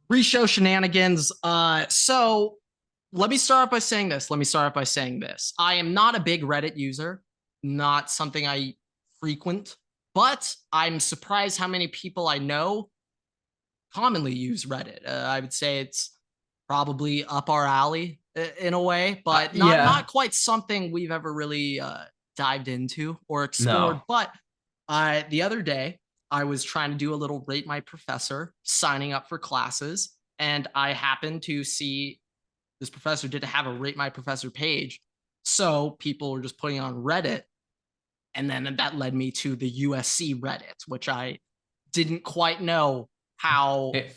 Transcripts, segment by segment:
Pre-Show Shenanigans. So let me start off by saying this. I am not a big Reddit user, not something I frequent, but I'm surprised how many people I know commonly use Reddit. I would say it's probably up our alley in a way, but not Yeah. not quite something we've ever really dived into or explored. No. But the other day, I was trying to do a little rate my professor, signing up for classes, and I happened to see this professor did have a rate my professor page. So people were just putting on Reddit, and then that led me to the USC Reddit, which I didn't quite know how It-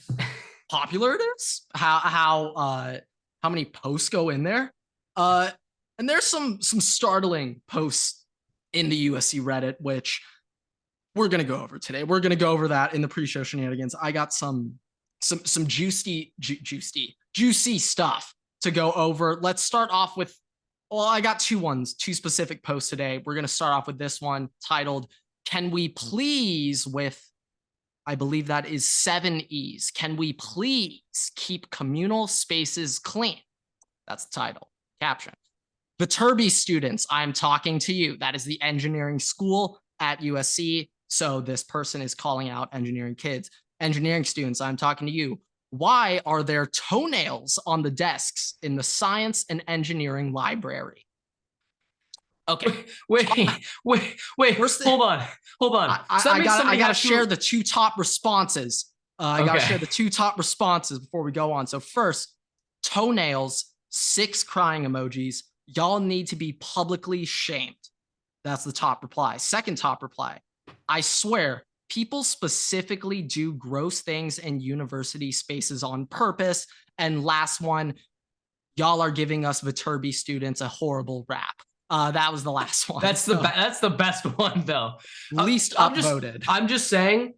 popular it is, how many posts go in there. Uh, and there's some startling posts in the USC Reddit, which we're gonna go over today. We're gonna go over that in the pre-show shenanigans. I got some juicy stuff to go over. Let's start off with. Well, I got two specific posts today. We're gonna start off with this one titled "Can we please?" with I believe that is 7 E's. Can we please keep communal spaces clean? That's the title. Caption. Viterbi students, I'm talking to you. That is the engineering school at USC. So this person is calling out engineering kids. Engineering students, I'm talking to you. Why are there toenails on the desks in the science and engineering library? Okay. Wait. Hold on. I gotta share the two top responses. I gotta share the two top responses before we go on. So first, toenails, 6 crying emojis. Y'all need to be publicly shamed. That's the top reply. Second top reply. I swear, people specifically do gross things in university spaces on purpose. And last one, y'all are giving us Viterbi students a horrible rap. That was the last one. That's the best one though. Least upvoted. I'm just saying.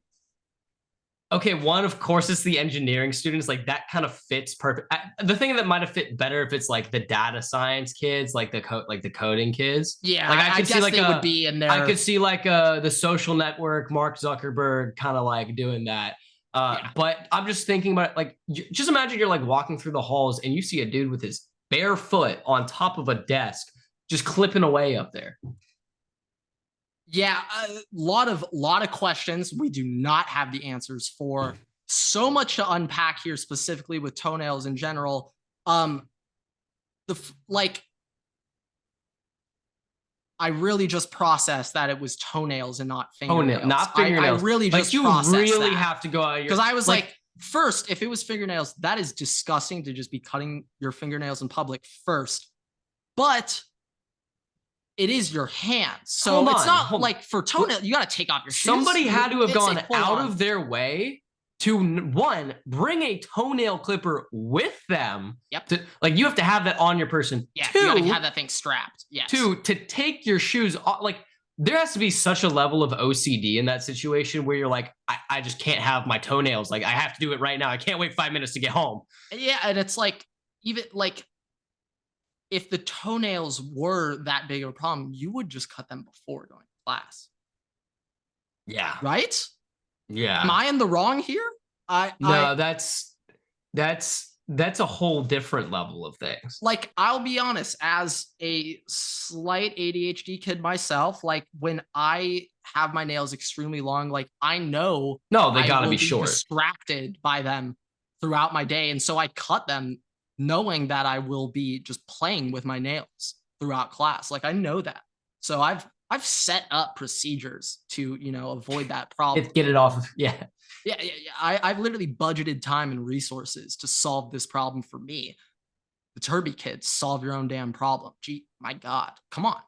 Okay, one, of course, it's the engineering students. Like that kind of fits perfect. The thing that might have fit better if it's like the data science kids, like the coding kids. Yeah, like I guess they would be in there. I could see like the social network, Mark Zuckerberg, kind of like doing that. But I'm just thinking about like, just imagine you're like walking through the halls and you see a dude with his bare foot on top of a desk, just clipping away up there. Yeah, a lot of questions we do not have the answers for. So much to unpack here, specifically with toenails in general. I really just processed that it was toenails and not fingernails. Not fingernails. I really just you processed really that. Have to go out because I was like, first, if it was fingernails, that is disgusting to just be cutting your fingernails in public first. But it is your hands. So it's not like for toenail, you got to take off your shoes. Somebody had to have gone out of their way to, one, bring a toenail clipper with them. Yep. Like you have to have that on your person. Yeah, two, you got to have that thing strapped. Yes. Two, to take your shoes off. Like there has to be such a level of OCD in that situation where you're like, I just can't have my toenails. Like I have to do it right now. I can't wait 5 minutes to get home. Yeah, and it's like, even like, if the toenails were that big of a problem, you would just cut them before going to class. Yeah. Right? Yeah. Am I in the wrong here? That's a whole different level of things. Like, I'll be honest, as a slight ADHD kid myself, like when I have my nails extremely long, like I know they gotta be short. Distracted by them throughout my day. And so I cut them knowing that I will be just playing with my nails throughout class. Like I know that. So I've set up procedures to, avoid that problem. Get it off of, yeah. I've literally budgeted time and resources to solve this problem for me. The Viterbi kids, solve your own damn problem. Gee, my God, come on.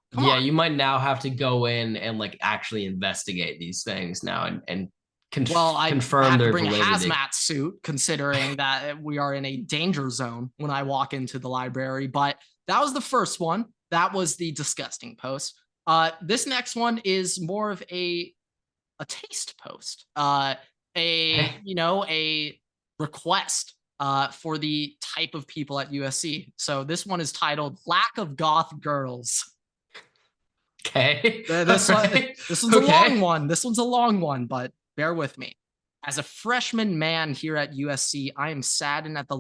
You might now have to go in and like actually investigate these things now and confirm have their to bring validity. A hazmat suit, considering that we are in a danger zone when I walk into the library. But that was the first one. That was the disgusting post. This next one is more of a taste post. A request for the type of people at USC. So this one is titled "Lack of Goth Girls." Okay. This one's a long one. This one's a long one, but bear with me. As a freshman man here at USC, I am saddened at the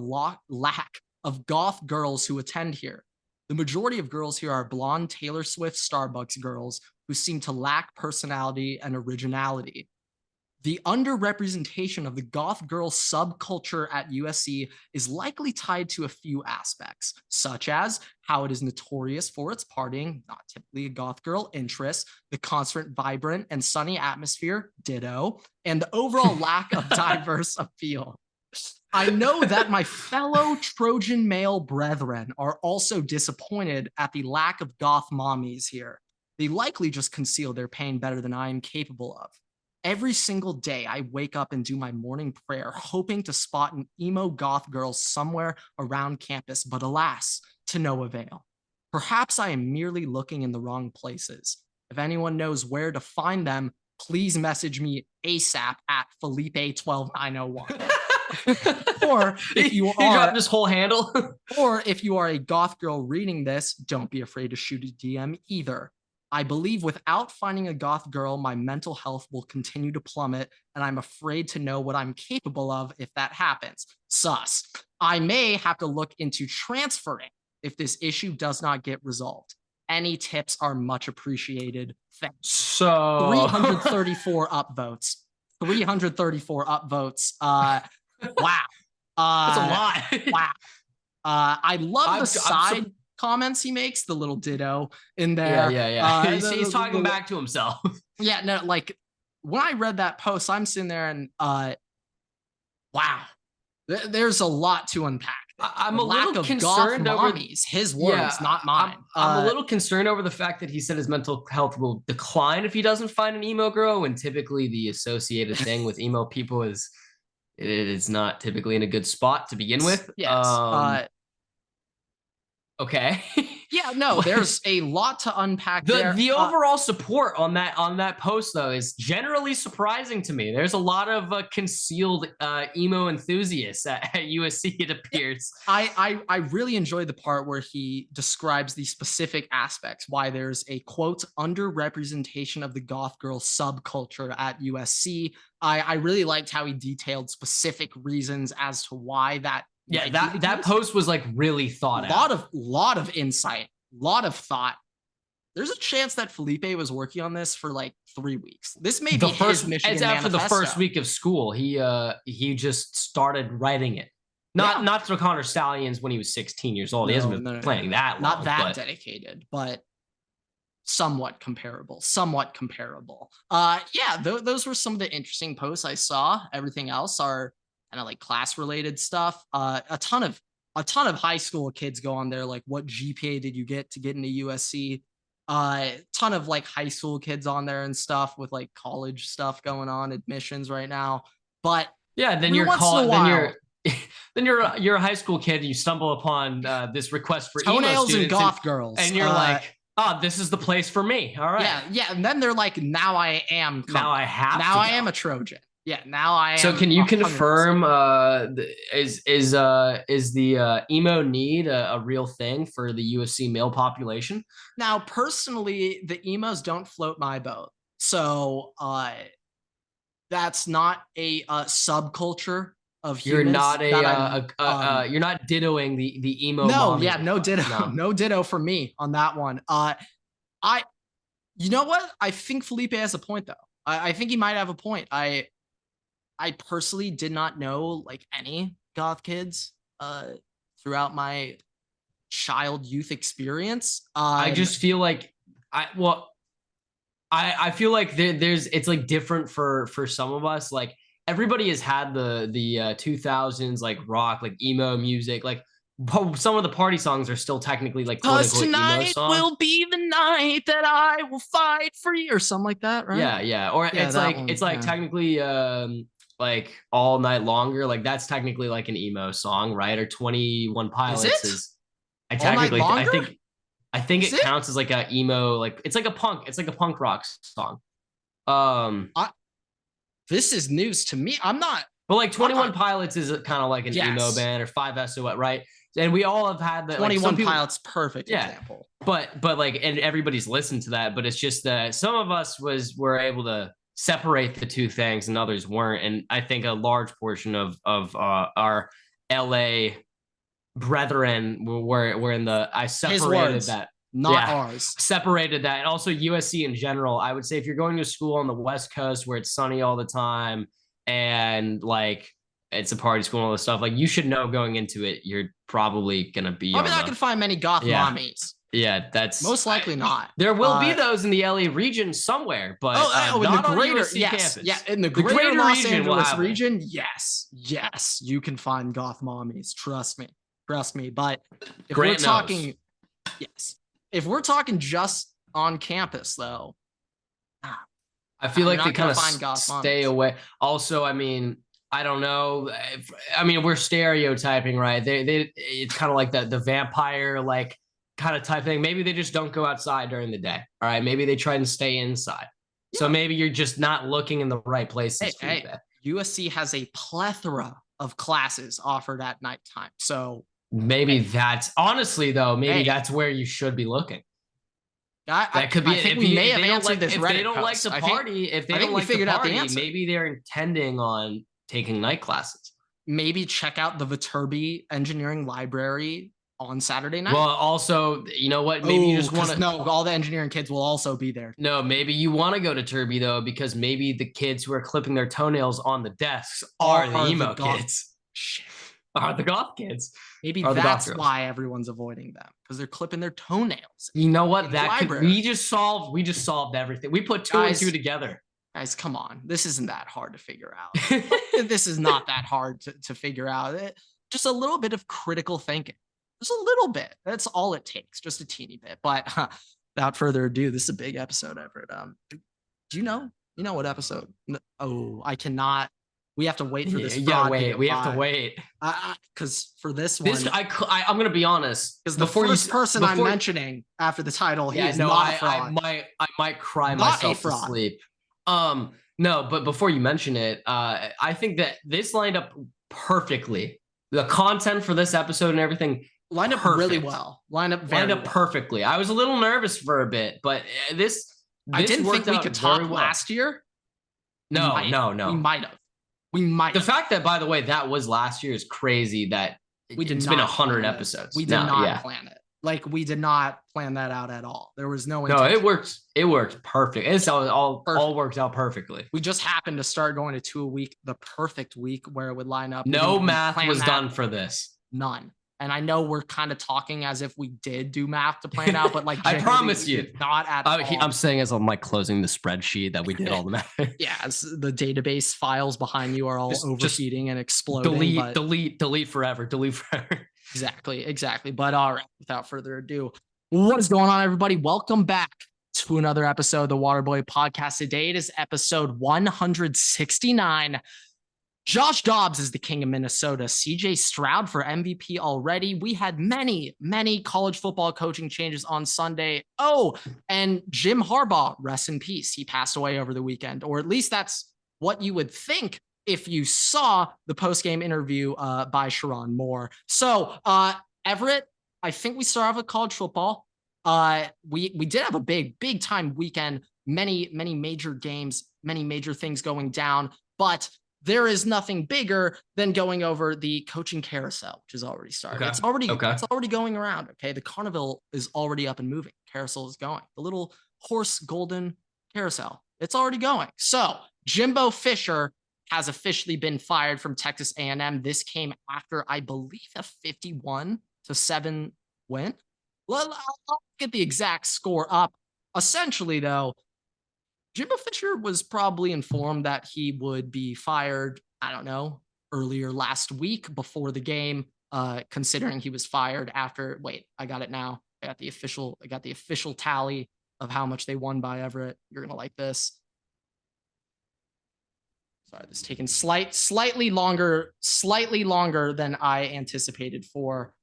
lack of goth girls who attend here. The majority of girls here are blonde Taylor Swift Starbucks girls who seem to lack personality and originality. The underrepresentation of the goth girl subculture at USC is likely tied to a few aspects, such as how it is notorious for its partying, not typically a goth girl interest, the constant, vibrant, and sunny atmosphere, ditto, and the overall lack of diverse appeal. I know that my fellow Trojan male brethren are also disappointed at the lack of goth mommies here. They likely just conceal their pain better than I am capable of. Every single day, I wake up and do my morning prayer, hoping to spot an emo goth girl somewhere around campus, but alas, to no avail. Perhaps I am merely looking in the wrong places. If anyone knows where to find them, please message me ASAP at Felipe12901. Or if you are this whole handle, or if you are a goth girl reading this, don't be afraid to shoot a DM either. I believe without finding a goth girl, my mental health will continue to plummet, and I'm afraid to know what I'm capable of if that happens. Sus. I may have to look into transferring if this issue does not get resolved. Any tips are much appreciated. Thanks. So 334 upvotes. 334 upvotes. Wow. That's a lot. Wow. I love the side comments he makes, the little ditto in there. Yeah. He's talking back to himself. Yeah, no, like when I read that post, I'm sitting there and wow, there's a lot to unpack. I'm a little concerned over his words, not mine. I'm a little concerned over the fact that he said his mental health will decline if he doesn't find an emo girl, when typically the associated thing with emo people is it is not typically in a good spot to begin with. Yes. Okay. Yeah, no, there's a lot to unpack there. The overall support on that post, though, is generally surprising to me. There's a lot of concealed emo enthusiasts at USC, it appears. I really enjoyed the part where he describes the specific aspects, why there's a, quote, underrepresentation of the goth girl subculture at USC. I really liked how he detailed specific reasons as to why that. Yeah, that post was like really thought out. Lot of insight, lot of thought. There's a chance that Felipe was working on this for like 3 weeks. This may be his Michigan It's after manifesto. the first week of school. He just started writing it. Not for Connor Stallions when he was 16 years old. He hasn't been playing that long. Not that dedicated, but somewhat comparable. Yeah, those were some of the interesting posts I saw. Everything else are kind of like class related stuff. A ton of high school kids go on there, like, what GPA did you get to get into USC? Ton of like high school kids on there and stuff with like college stuff going on, admissions right now. But yeah, then you're a high school kid and you stumble upon this request for toenails and goth girls, and you're like, oh, this is the place for me. All right. Yeah, and then they're like, now I am a Trojan. Yeah, now I am. So can you confirm is the emo need a real thing for the USC male population? Now, personally, the emos don't float my boat. So that's not a subculture of humans. You're not you're not dittoing the emo. No, yeah, no ditto. No ditto for me on that one. You know what? I think Felipe has a point though. I think he might have a point. I personally did not know like any goth kids throughout my youth experience. I just feel like I feel like it's like different for some of us. Like everybody has had the 2000s like rock, like emo music. Like some of the party songs are still technically like tonight will be the night that I will fight for you, or something like that, right? Yeah. Or it's like technically like All Night Longer, like that's technically like an emo song, right? Or 21 Pilots is I think it counts as like a emo, like it's like a punk rock song. This is news to me. I'm not. But like 21 Pilots is kind of like an emo band, or 5SOS, right? And we all have had that. 21 Pilots, perfect example. But like, and everybody's listened to that. But it's just that some of us were able to separate the two things and others weren't. And I think a large portion of our LA brethren were in the, I separated that. Not ours. Separated that. And also USC in general, I would say if you're going to school on the West Coast where it's sunny all the time and like it's a party school and all this stuff, like you should know going into it, you're probably going to be. Probably not going to find many goth mommies. Yeah, that's most likely not. There will be those in the LA region somewhere, but in not the greater campus. Yeah, in the greater Los Angeles region, yes, you can find goth mommies. Trust me. But if we're talking, if we're talking just on campus, though, I feel like they kind of stay away. Also, I mean, I don't know. I mean, we're stereotyping, right? It's kind of like the vampire, like, kind of type thing. Maybe they just don't go outside during the day. All right. Maybe they try and stay inside. Yeah. So maybe you're just not looking in the right places. USC has a plethora of classes offered at nighttime. So maybe that's honestly though, maybe that's where you should be looking. That could be. If we may have answered this Reddit they don't like to party, if they don't like to party, maybe they're intending on taking night classes. Maybe check out the Viterbi Engineering Library on Saturday night. Well, also, you know what? Maybe you just want to. No, all the engineering kids will also be there. No, maybe you want to go to Turby though, because maybe the kids who are clipping their toenails on the desks are the emo kids. Are the goth kids? Maybe that's why everyone's avoiding them, because they're clipping their toenails. You know what? We just solved everything. We put two and two together. Guys, come on. This isn't that hard to figure out. This is not that hard to figure out. Just a little bit of critical thinking. Just a little bit. That's all it takes. Just a teeny bit. But without further ado, this is a big episode, Everett. Do you know? You know what episode? Oh, I cannot. We have to wait for this. Yeah, wait. We have to wait. Because for this one, I'm gonna be honest. Because the first person I'm mentioning after the title, he's not a fraud. I might cry myself to sleep. No, but before you mention it, I think that this lined up perfectly. The content for this episode and everything lined up really well. Lined up perfectly. I was a little nervous for a bit, but this I didn't think we could top last year. No. We might. The fact that, by the way, that was last year is crazy. That it's been 100 episodes. We did not plan it. Like, we did not plan that out at all. There was no intention. No, it worked perfect. It's all worked out perfectly. We just happened to start going to 2 a week, the perfect week where it would line up. No math was done for this. None. And I know we're kind of talking as if we did do math to plan out, but like, I promise you, not at all. I'm saying as I'm like closing the spreadsheet that we did all the math. Yeah, the database files behind you are all overheating and exploding. Delete forever. Exactly. But all right, without further ado, what is going on, everybody? Welcome back to another episode of the Waterboy Podcast. Today it is episode 169. Josh Dobbs is the king of Minnesota. CJ Stroud for MVP already. We had many college football coaching changes on Sunday. Oh, and Jim Harbaugh, rest in peace. He passed away over the weekend, or at least that's what you would think if you saw the post-game interview by Sharon Moore. So, Everett, I think we start off with college football. We did have a big time weekend. Many major games, many major things going down, but there is nothing bigger than going over the coaching carousel, which has already started. Okay. It's already going around. Okay. The carnival is already up and moving. Carousel is going. The little horse golden carousel. It's already going. So Jimbo Fisher has officially been fired from Texas A&M. This came after, I believe, a 51-7 win. I'll get the exact score up. Essentially, though, Jimbo Fisher was probably informed that he would be fired, I don't know, earlier last week before the game, considering he was fired after, I got it now. I got the official tally of how much they won by Everett. You're going to like this. Sorry, this is taking slightly longer than I anticipated for.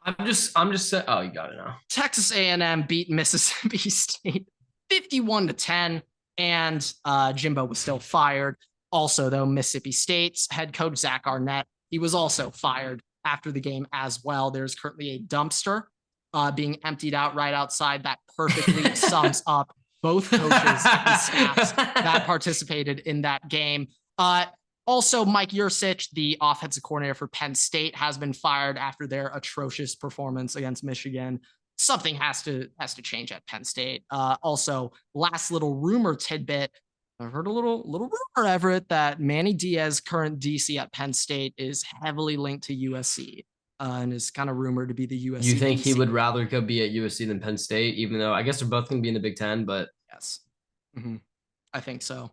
I'm just saying, oh, you got it now. Texas A&M beat Mississippi State 51-10, and Jimbo was still fired. Also, though, Mississippi State's head coach, Zach Arnett, he was also fired after the game as well. There's currently a dumpster being emptied out right outside that perfectly sums up both coaches and staffs that participated in that game. Also, Mike Yurcich, the offensive coordinator for Penn State, has been fired after their atrocious performance against Michigan. Something has to change at Penn State. Also, last little rumor tidbit. I heard a little rumor, Everett, that Manny Diaz, current DC at Penn State, is heavily linked to USC. And is kind of rumored to be the USC. You think DC. he would rather go be at USC than Penn State, even though I guess they're both going to be in the Big Ten, but yes, I think so.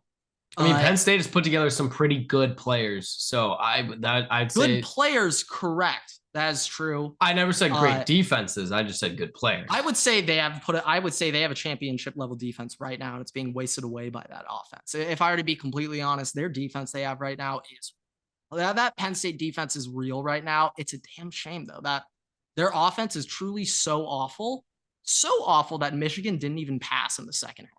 I mean, Penn State has put together some pretty good players, so I'd say good players. Correct, that is true. I never said great defenses. I just said good players. I would say they have a championship level defense right now, and it's being wasted away by that offense. If I were to be completely honest, their defense they have right now is that Penn State defense is real right now. It's a damn shame though that their offense is truly so awful that Michigan didn't even pass in the second half.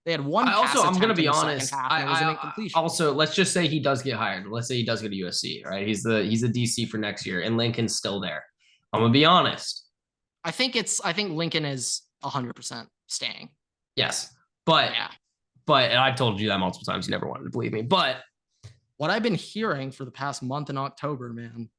They had one. I'm going to be honest. I also, let's just say he does get hired. Let's say he does go to USC, right? He's a DC for next year, and Lincoln's still there. I'm going to be honest. I think Lincoln is 100% staying. Yes, but and I've told you that multiple times. You never wanted to believe me, but what I've been hearing for the past month in October, man.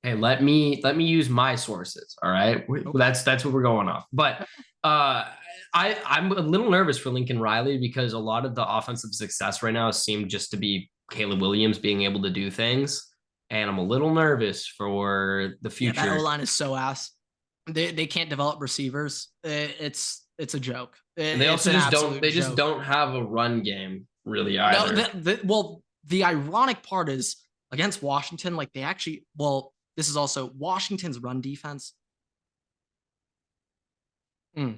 Hey, let me use my sources. All right, okay. That's what we're going off. But I'm a little nervous for Lincoln Riley because a lot of the offensive success right now seemed just to be Caleb Williams being able to do things, and I'm a little nervous for the future. Yeah, that O-line is so ass. They can't develop receivers. It's a joke. They also just don't have a run game really either. No, the ironic part is against Washington, like they actually. Well, this is also Washington's run defense. Yeah,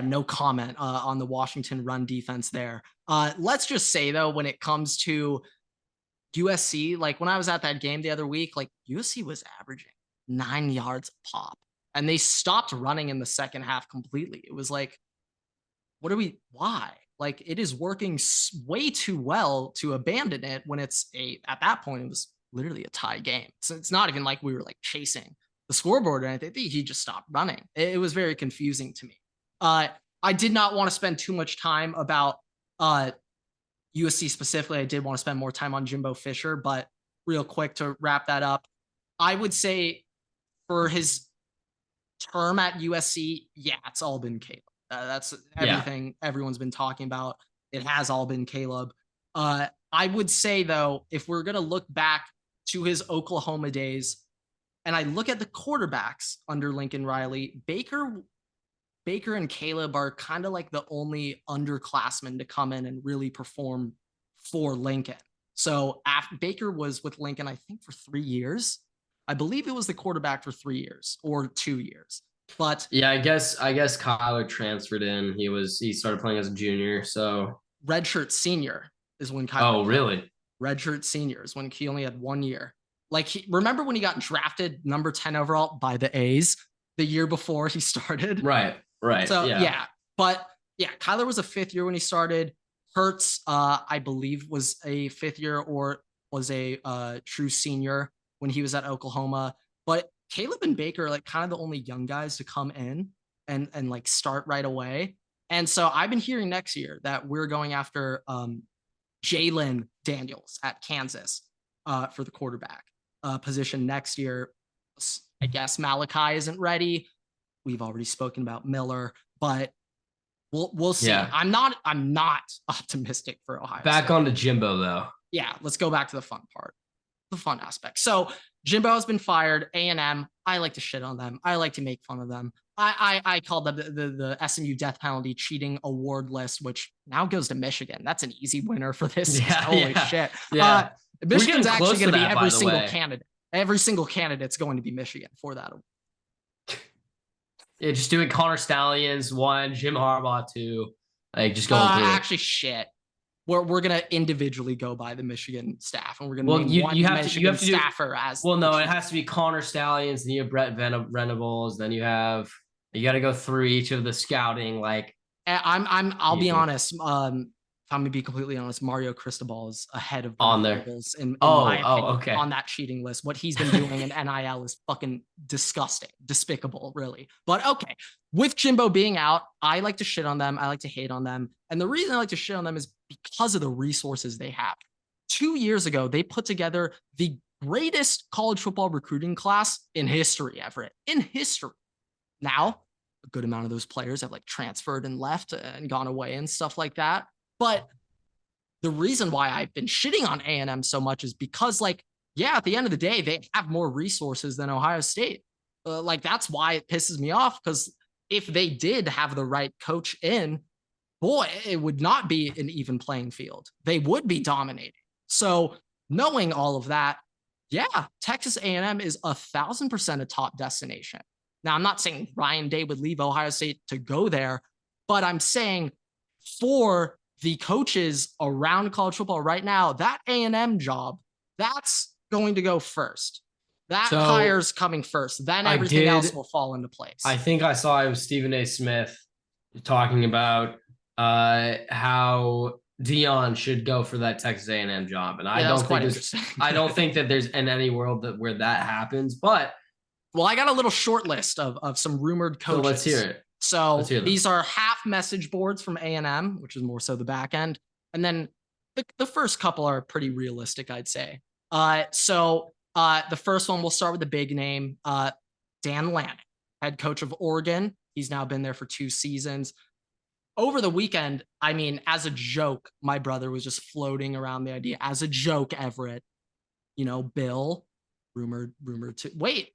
no comment on the Washington run defense there. Let's just say though, when it comes to USC, like when I was at that game the other week, like USC was averaging 9 yards a pop, and they stopped running in the second half completely. It was like, why? Like it is working way too well to abandon it when at that point, it was literally a tie game. So it's not even like we were like chasing the scoreboard or anything. He just stopped running. It was very confusing to me. I did not want to spend too much time about USC specifically. I did want to spend more time on Jimbo Fisher, but real quick to wrap that up, I would say for his term at USC, yeah, it's all been Caleb. That's everything everyone's been talking about. It has all been Caleb. I would say though, if we're going to look back to his Oklahoma days, and I look at the quarterbacks under Lincoln Riley, Baker and Caleb are kind of like the only underclassmen to come in and really perform for Lincoln. So Baker was with Lincoln, I think, for 3 years. I believe it was the quarterback for 3 years or 2 years. But yeah, I guess Kyler transferred in. He started playing as a junior. So redshirt senior is when Kyler. Oh, really? Redshirt senior is when he only had 1 year. Like remember when he got drafted number 10 overall by the A's the year before he started? Right. So but Kyler was a 5th year when he started. Hurts, I believe, was a 5th year or was a true senior when he was at Oklahoma. But Caleb and Baker are like kind of the only young guys to come in and like start right away. And so I've been hearing next year that we're going after Jalen Daniels at Kansas for the quarterback position next year. I guess Malachi isn't ready. We've already spoken about Miller, but we'll see. Yeah. I'm not optimistic for Ohio Back State. on to Jimbo though. Yeah, let's go back to the fun part, the fun aspect. So Jimbo has been fired. A&M, I like to shit on them. I like to make fun of them. I called them the SMU death penalty cheating award list, which now goes to Michigan. That's an easy winner for this. Holy shit. Yeah. Michigan's actually going to be every single candidate. Every single candidate's going to be Michigan for that award. Yeah, just doing Connor Stallions 1, Jim Harbaugh 2. Like just going through. Actually, shit. We're gonna individually go by the Michigan staff, and we're gonna name you one have Michigan to staffer as. Well, no, it has to be Connor Stallions. Then you have Brett Venables. Then you got to go through each of the scouting. Like I'll be honest. I'm gonna be completely honest. Mario Cristobal is ahead of On there. Rebels in Oh, my opinion, okay. on that cheating list. What he's been doing in NIL is fucking disgusting, despicable, really. But okay, with Jimbo being out, I like to shit on them. I like to hate on them, and the reason I like to shit on them is because of the resources they have. 2 years ago, they put together the greatest college football recruiting class in history, Everett. In history. Now, a good amount of those players have like transferred and left and gone away and stuff like that. But the reason why I've been shitting on A&M so much is because, like, yeah, at the end of the day, they have more resources than Ohio State. Like, that's why it pisses me off, because if they did have the right coach in, boy, it would not be an even playing field. They would be dominating. So knowing all of that, yeah, Texas A&M is 1,000% a top destination. Now, I'm not saying Ryan Day would leave Ohio State to go there, but I'm saying for the coaches around college football right now, that A&M job, that's going to go first. That hire's coming first. Then everything else will fall into place. I think I saw it was Stephen A. Smith talking about how Dion should go for that Texas A&M job, and I don't think that there's in any world where that happens. But well, I got a little short list of some rumored coaches. So let's hear it. So these are half message boards from A&M, which is more so the back end. And then the first couple are pretty realistic, I'd say. So the first one, we'll start with the big name, Dan Lanning, head coach of Oregon. He's now been there for 2 seasons. Over the weekend, I mean, as a joke, my brother was just floating around the idea. As a joke, Everett, Bill, rumored to wait.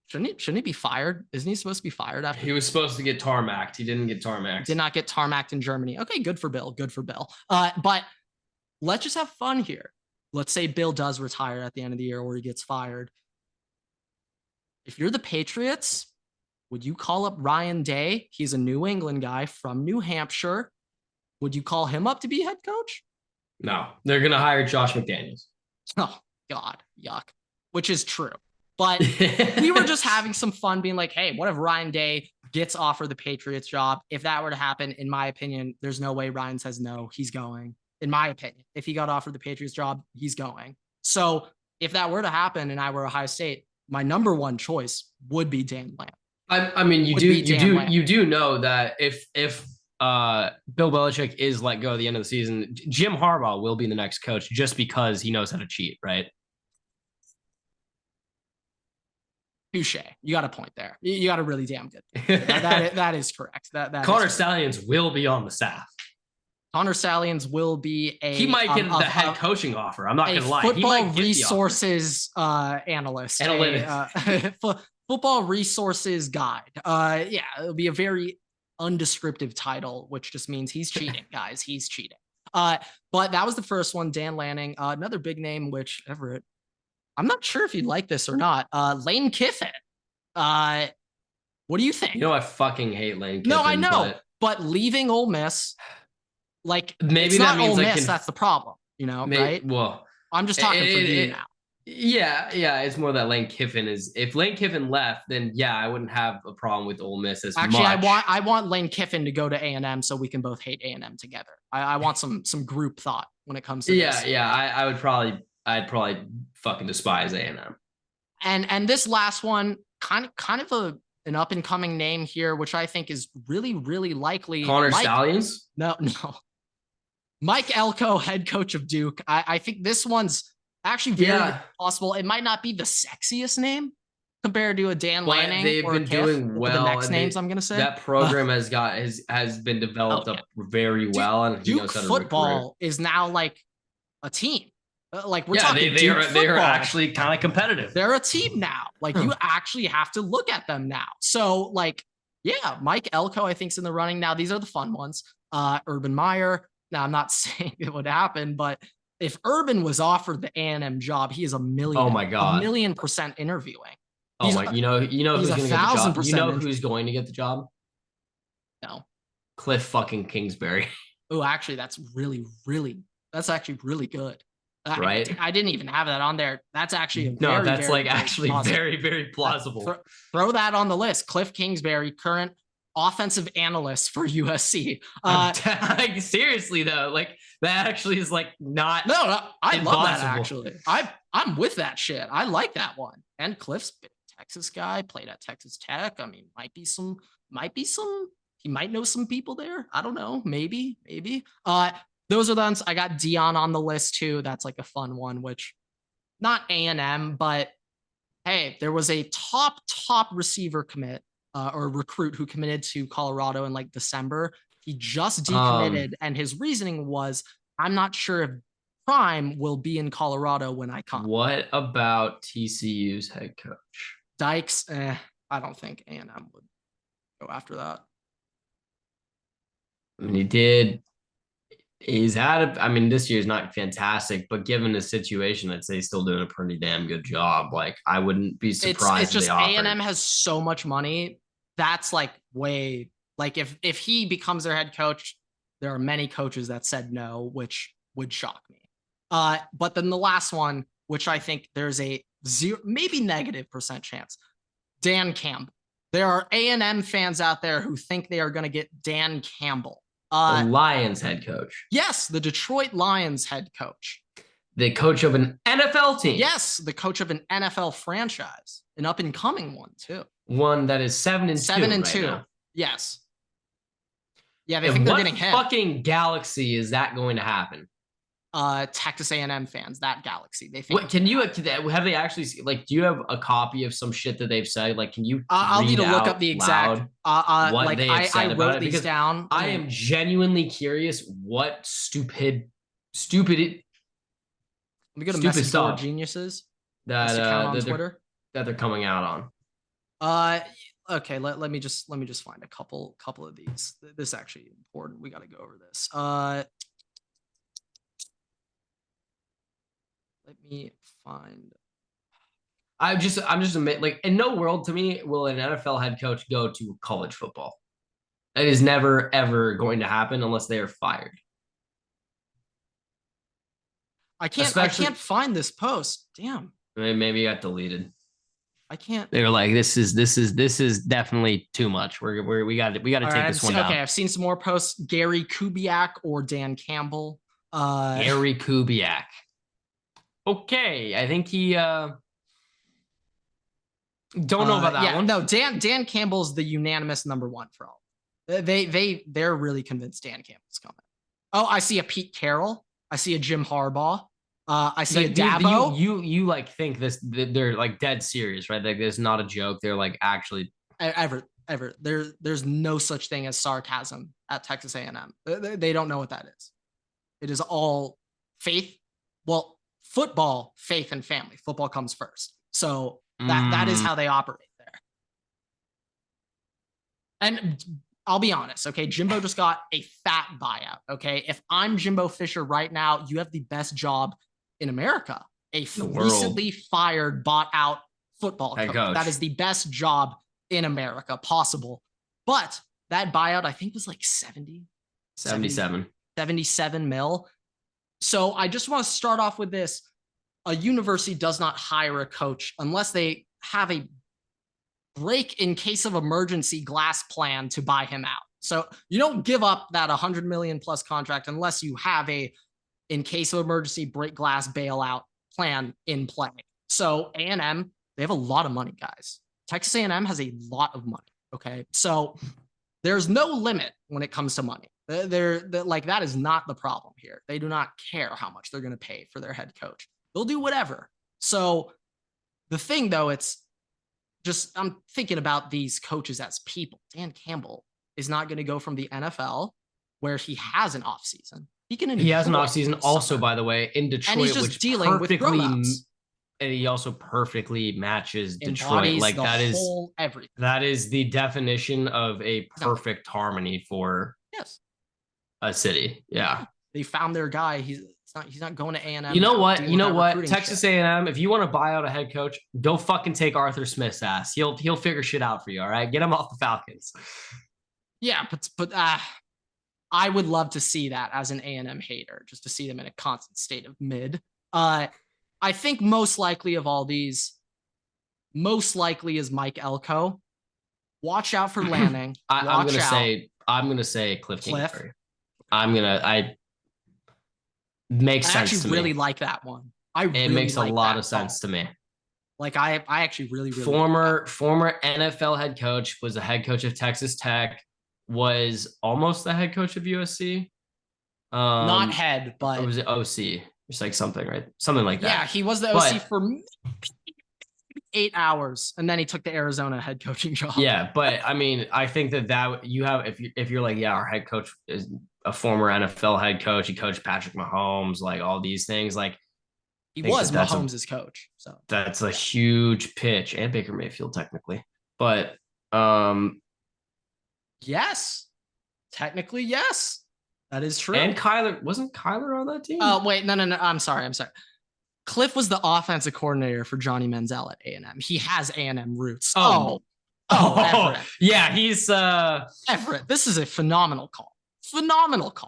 Shouldn't he be fired? Isn't he supposed to be fired after? He was supposed to get tarmacked. He didn't get tarmacked. Did not get tarmacked in Germany. Okay, good for Bill. Good for Bill. But let's just have fun here. Let's say Bill does retire at the end of the year, or he gets fired. If you're the Patriots, would you call up Ryan Day? He's a New England guy from New Hampshire. Would you call him up to be head coach? No, they're going to hire Josh McDaniels. Oh, God, yuck. Which is true. But we were just having some fun being like, hey, what if Ryan Day gets offered the Patriots job? If that were to happen, in my opinion, there's no way Ryan says no, he's going. In my opinion, if he got offered the Patriots job, he's going. So if that were to happen and I were Ohio State, my number one choice would be Dan Lamb. I mean, you do know that if Bill Belichick is let go at the end of the season, Jim Harbaugh will be the next coach just because he knows how to cheat, right? Touche. You got a point there. You got a really damn good. That is correct. That Connor Stallions will be on the staff. Connor Stallions will be he might get the head coaching offer. I'm not going to lie. Football resources analyst. Football resources guide. Yeah, it'll be a very undescriptive title, which just means he's cheating, guys. He's cheating. But that was the first one, Dan Lanning. Another big name, which Everett, I'm not sure if you'd like this or not. Lane Kiffin. What do you think? I fucking hate Lane Kiffin. No, I know. But leaving Ole Miss, like, maybe it's that not means Ole Miss, that's the problem, right? Well, I'm just talking for you now. Yeah, it's more that Lane Kiffin is. If Lane Kiffin left, then yeah, I wouldn't have a problem with Ole Miss as much. Actually, I want Lane Kiffin to go to A&M so we can both hate A&M together. I want some group thought when it comes to this. Yeah, I'd probably fucking despise A&M. And this last one, kind of an up and coming name here, which I think is really, really likely. Connor Stallions? No. Mike Elko, head coach of Duke. I think this one's actually very possible. It might not be the sexiest name compared to a Dan Lanning. They've been doing well. The next names I'm gonna say. That program has been developed up very well, and Duke football is now like a team. Like we're talking, they are actually kind of competitive. They're a team now. Like you actually have to look at them now. So like, yeah, Mike Elko I think's in the running now. These are the fun ones. Urban Meyer. Now I'm not saying it would happen, but if Urban was offered the A&M job, he is a million. Oh my God, $1,000,000% interviewing. Oh my, you know who's going to get the job? You know who's going to get the job? No, Kliff fucking Kingsbury. Oh, actually, that's actually really good. Right? I didn't even have that on there. That's actually very, very plausible. Throw that on the list. Kliff Kingsbury, current offensive analyst for USC. Like, seriously though, like that actually is like not. No, I impossible. love that actually. I'm with that shit. I like that one. And Kliff's been a Texas guy, played at Texas Tech. I mean, might be some. He might know some people there. I don't know. Maybe. Those are the ones. I got Dion on the list too. That's like a fun one, which not A&M, but hey, there was a top receiver commit or recruit who committed to Colorado in like December. He just decommitted, and his reasoning was, I'm not sure if Prime will be in Colorado when I come. What about TCU's head coach? Dykes, I don't think A&M would go after that. I mean, he's had I mean, this year's not fantastic, but given the situation, I'd say he's still doing a pretty damn good job. Like, I wouldn't be surprised. It's just A&M has so much money. That's like way, like if he becomes their head coach, there are many coaches that said no, which would shock me. But then the last one, which I think there's a zero, maybe -% chance, Dan Campbell. There are A&M fans out there who think they are going to get Dan Campbell. The Lions head coach. Yes, the Detroit Lions head coach. The coach of an NFL team. Yes, the coach of an NFL franchise, an up-and-coming one too. One that is 7-2. 7-2. Right, yes. Yeah, they think they're getting him. What fucking galaxy is that going to happen? Texas A&M fans, that galaxy. They think. What can you have they actually like? Do you have a copy of some shit that they've said? Like, can you? I'll need to look up the exact. What like they have said I about wrote it, these because down. I am genuinely curious what stupid. Let me go to Message Board Geniuses. That on Twitter that they're coming out on. Okay. Let me just find a couple of these. This is actually important. We got to go over this. Let me find. I'm just like, in no world to me will an NFL head coach go to college football. It is never ever going to happen unless they are fired. I can't find this post. Damn. Maybe it got deleted. I can't. They were like, this is definitely too much. We got to take this one down. Okay, I've seen some more posts. Gary Kubiak or Dan Campbell. Gary Kubiak. Okay, I think he don't know about that one. No, Dan Campbell's the unanimous number one for all. They're really convinced Dan Campbell's coming. Oh, I see a Pete Carroll. I see a Jim Harbaugh. I see a Dabo. You like think they're like dead serious, right? Like, there's not a joke. They're like actually Everett. There's no such thing as sarcasm at Texas A&M. They don't know what that is. It is all faith. Well, football, faith, and family. Football comes first. So that is how they operate there. And I'll be honest, okay? Jimbo just got a fat buyout, okay? If I'm Jimbo Fisher right now, you have the best job in America. A recently fired, bought out football coach. That is the best job in America possible. But that buyout, I think, was like 77 mil. So I just want to start off with this. A university does not hire a coach unless they have a break in case of emergency glass plan to buy him out. So you don't give up that $100 million plus contract unless you have a, in case of emergency, break glass bailout plan in play. So A&M, they have a lot of money, guys. Texas A&M has a lot of money. Okay. So there's no limit when it comes to money. They're like, that is not the problem here. They do not care how much they're going to pay for their head coach. They'll do whatever. So the thing though, it's just, I'm thinking about these coaches as people. Dan Campbell is not going to go from the NFL where he has an off season. He has an off season also, by the way, in Detroit, and he's just dealing with grown-ups. And he also perfectly matches Detroit. Like, that is the definition of a perfect harmony for a city. Yeah. They found their guy. He's not going to A&M. You know what? Texas A&M, if you want to buy out a head coach, don't fucking take Arthur Smith's ass. He'll figure shit out for you. All right. Get him off the Falcons. Yeah, but I would love to see that as an A&M hater, just to see them in a constant state of mid. I think most likely of all these, most likely is Mike Elko. Watch out for Lanning. I'm gonna say Kliff Kingsbury. I makes sense to me. I actually really like that one. It makes a lot of sense to me. Like I actually really former NFL head coach, was a head coach of Texas Tech, was almost the head coach of USC. Not head, but or was it OC? It's like something, right? Something like that. Yeah, he was the OC for 8 hours, and then he took the Arizona head coaching job. Yeah, but I mean, I think that you have, if you're like, yeah, our head coach is a former NFL head coach. He coached Patrick Mahomes, like all these things, like. He was Mahomes' coach, so that's a huge pitch, and Baker Mayfield technically, but yes, technically yes, that is true. And wasn't Kyler on that team? Oh wait, no, I'm sorry. Kliff was the offensive coordinator for Johnny Manziel at A&M. He has A&M roots. Everett. Yeah, he's Everett. This is a phenomenal call.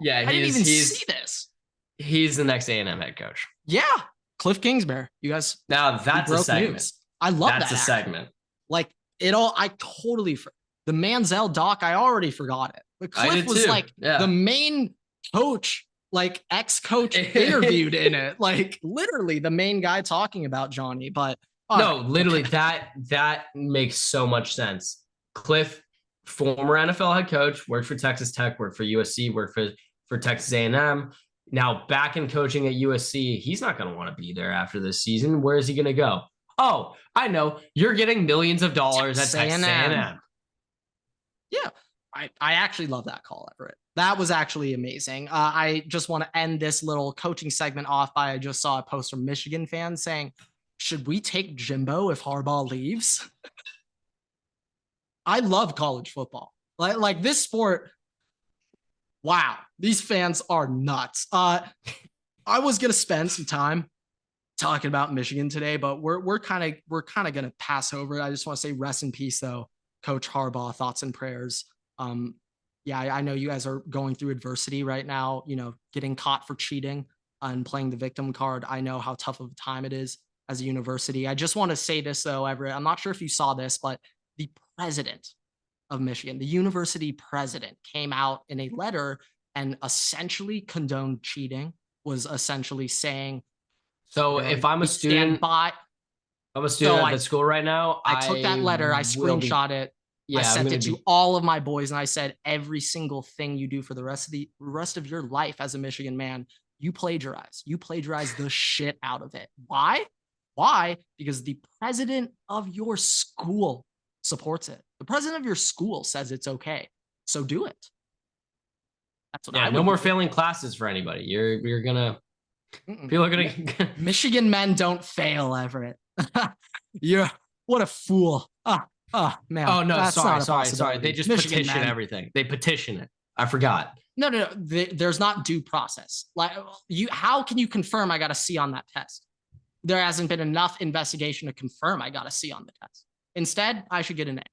Yeah, I didn't even see this. He's the next A&M head coach. Yeah. Kliff Kingsbury, you guys. Now that's a segment. News. I love that. That's a segment. Like it all. I totally the Manziel doc. I already forgot it. But Kliff was like the main coach, like ex-coach interviewed in it. Like literally the main guy talking about Johnny. But literally that makes so much sense. Kliff, former NFL head coach, worked for Texas Tech, worked for USC, worked for Texas A&M. Now back in coaching at USC, he's not going to want to be there after this season. Where is he going to go? Oh, I know. You're getting millions of dollars at Texas A&M. Yeah, I actually love that call, Everett. That was actually amazing. I just want to end this little coaching segment off by I just saw a post from Michigan fans saying, should we take Jimbo if Harbaugh leaves? I love college football. Like this sport. Wow, these fans are nuts. I was gonna spend some time talking about Michigan today, but we're kind of gonna pass over it. I just want to say rest in peace, though, Coach Harbaugh. Thoughts and prayers. Yeah, I know you guys are going through adversity right now. You know, getting caught for cheating and playing the victim card. I know how tough of a time it is as a university. I just want to say this though, Everett. I'm not sure if you saw this, but the president of Michigan, the university president, came out in a letter and essentially condoned cheating, was essentially saying, so if I'm a student, at the school right now, I took that letter, I screenshot it, I sent it to all of my boys, and I said, every single thing you do for the rest of your life as a Michigan man, you plagiarize the shit out of it. Why? Because the president of your school supports it. The president of your school says it's okay. So do it. That's what no more failing classes for anybody. You're gonna people are gonna Michigan men don't fail, Everett. What a fool. Man. Oh no, sorry. They just petition everything. They petition it. I forgot. No. There's not due process. Like how can you confirm I got a C on that test? There hasn't been enough investigation to confirm I got a C on the test. Instead, I should get an A.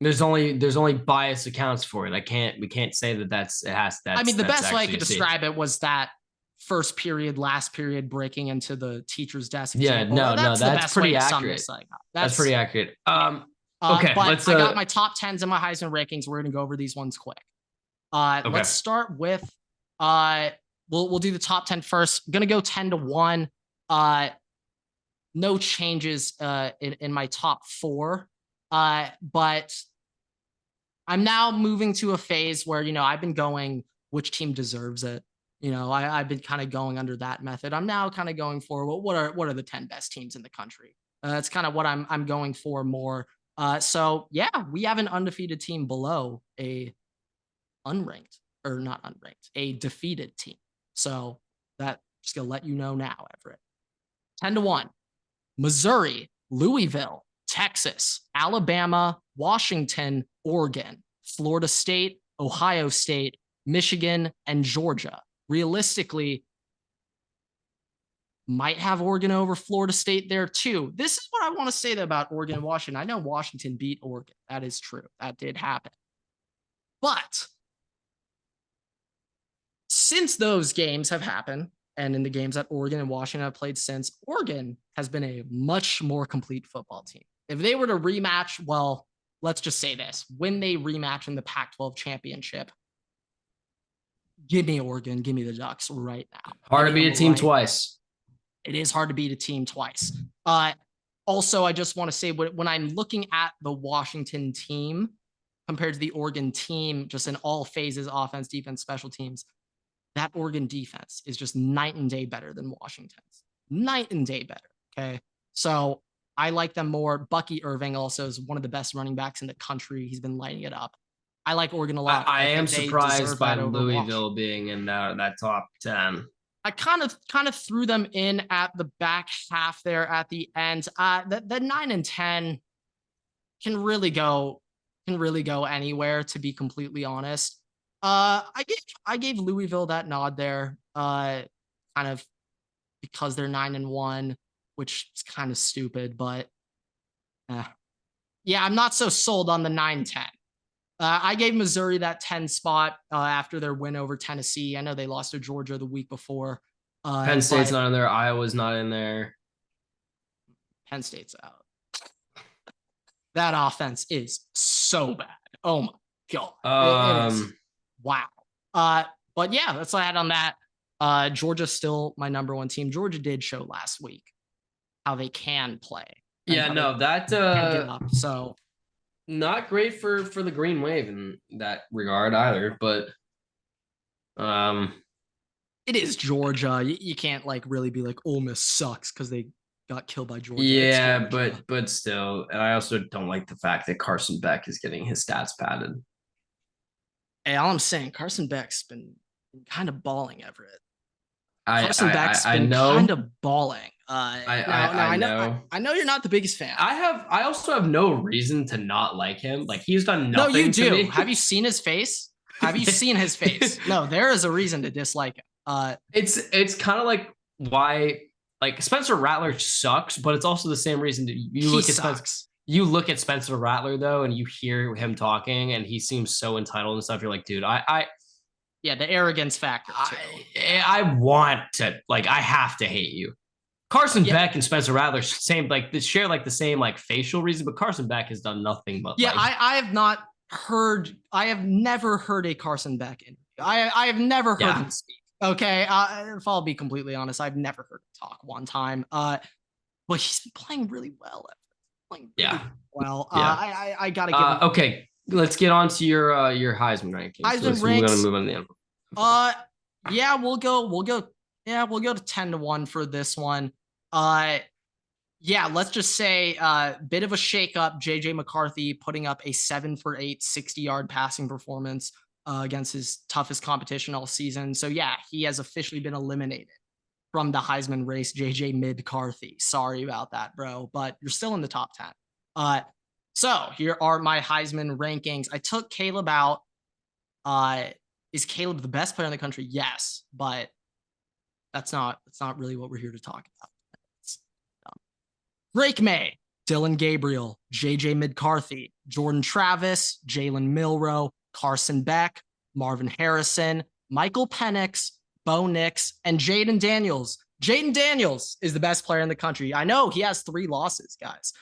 There's only bias accounts for it. We can't say that's I mean, the best way I could describe it was that first period, last period, breaking into the teacher's desk. Example. Yeah, that's pretty accurate. That's pretty accurate. Okay, but I got my top 10s and my Heisman rankings. We're gonna go over these ones quick. Let's start with we'll do the top 10 first. I'm gonna go 10-1. No changes in my top 4. But I'm now moving to a phase where, I've been going, which team deserves it? I've been kind of going under that method. I'm now kind of going for what are the 10 best teams in the country? That's kind of what I'm going for more. So yeah, we have an undefeated team below a a defeated team. So that just gonna let you know now, Everett. 10-1. Missouri, Louisville, Texas, Alabama, Washington, Oregon, Florida State, Ohio State, Michigan, and Georgia. Realistically, might have Oregon over Florida State there too. This is what I want to say about Oregon and Washington. I know Washington beat Oregon. That is true. That did happen. But since those games have happened, and in the games that Oregon and Washington have played since, Oregon has been a much more complete football team. If they were to rematch, well, let's just say this. When they rematch in the Pac-12 championship, give me Oregon, give me the Ducks right now. Hard to beat a team twice. It is hard to beat a team twice. Also, I just want to say when I'm looking at the Washington team compared to the Oregon team, just in all phases, offense, defense, special teams, that Oregon defense is just night and day better than Washington's. Night and day better. Okay. So I like them more. Bucky Irving also is one of the best running backs in the country. He's been lighting it up. I like Oregon a lot. I am surprised by Louisville being in that top 10. I kind of threw them in at the back half there at the end. The 9 and 10 can really go anywhere, to be completely honest. I gave Louisville that nod there, kind of because they're 9 and 1, which is kind of stupid, but yeah, I'm not so sold on the 9-10. I gave Missouri that 10 spot after their win over Tennessee. I know they lost to Georgia the week before. Penn State's not in there. Iowa's not in there. Penn State's out. That offense is so bad. Oh my God. It is. Wow. But yeah, that's what I had on that. Georgia's still my number 1 team. Georgia did show last week how they can play. Yeah, no, that so not great for the Green Wave in that regard either, but it is Georgia. You can't like really be like Ole Miss sucks because they got killed by Georgia. Yeah, but still, and I also don't like the fact that Carson Beck is getting his stats padded. Hey, all I'm saying, Carson Beck's been kind of balling, Everett. Carson Beck's been kind of balling. I know you're not the biggest fan. I also have no reason to not like him. Like he's done nothing. No, you do. To me. Have you seen his face? Have you seen his face? No, there is a reason to dislike him. It's kind of like why like Spencer Rattler sucks, but it's also the same reason that you look at Spencer Rattler though, and you hear him talking, and he seems so entitled and stuff. You're like, dude, yeah, the arrogance factor too. I want to like I have to hate you. Carson Beck and Spencer Rattler share the same like facial reason, but Carson Beck has done nothing but I have never heard a Carson Beck interview. I have never heard him speak. Okay, if I'll be completely honest, I've never heard him talk one time. But he's been playing really well. I gotta give him. Okay, let's get on to your Heisman rankings. We're gonna move on to the end. We'll go to 10-1 for this one. Let's just say bit of a shakeup. JJ McCarthy putting up a 7 for 8 60-yard passing performance against his toughest competition all season. So yeah, he has officially been eliminated from the Heisman race. JJ McCarthy. Sorry about that, bro, but you're still in the top 10. So here are my Heisman rankings. I took Caleb out. Is Caleb the best player in the country? Yes, but that's not really what we're here to talk about. Drake May, Dylan Gabriel, JJ McCarthy, Jordan Travis, Jalen Milroe, Carson Beck, Marvin Harrison, Michael Penix, Bo Nix, and Jaden Daniels. Jaden Daniels is the best player in the country. I know he has 3 losses, guys.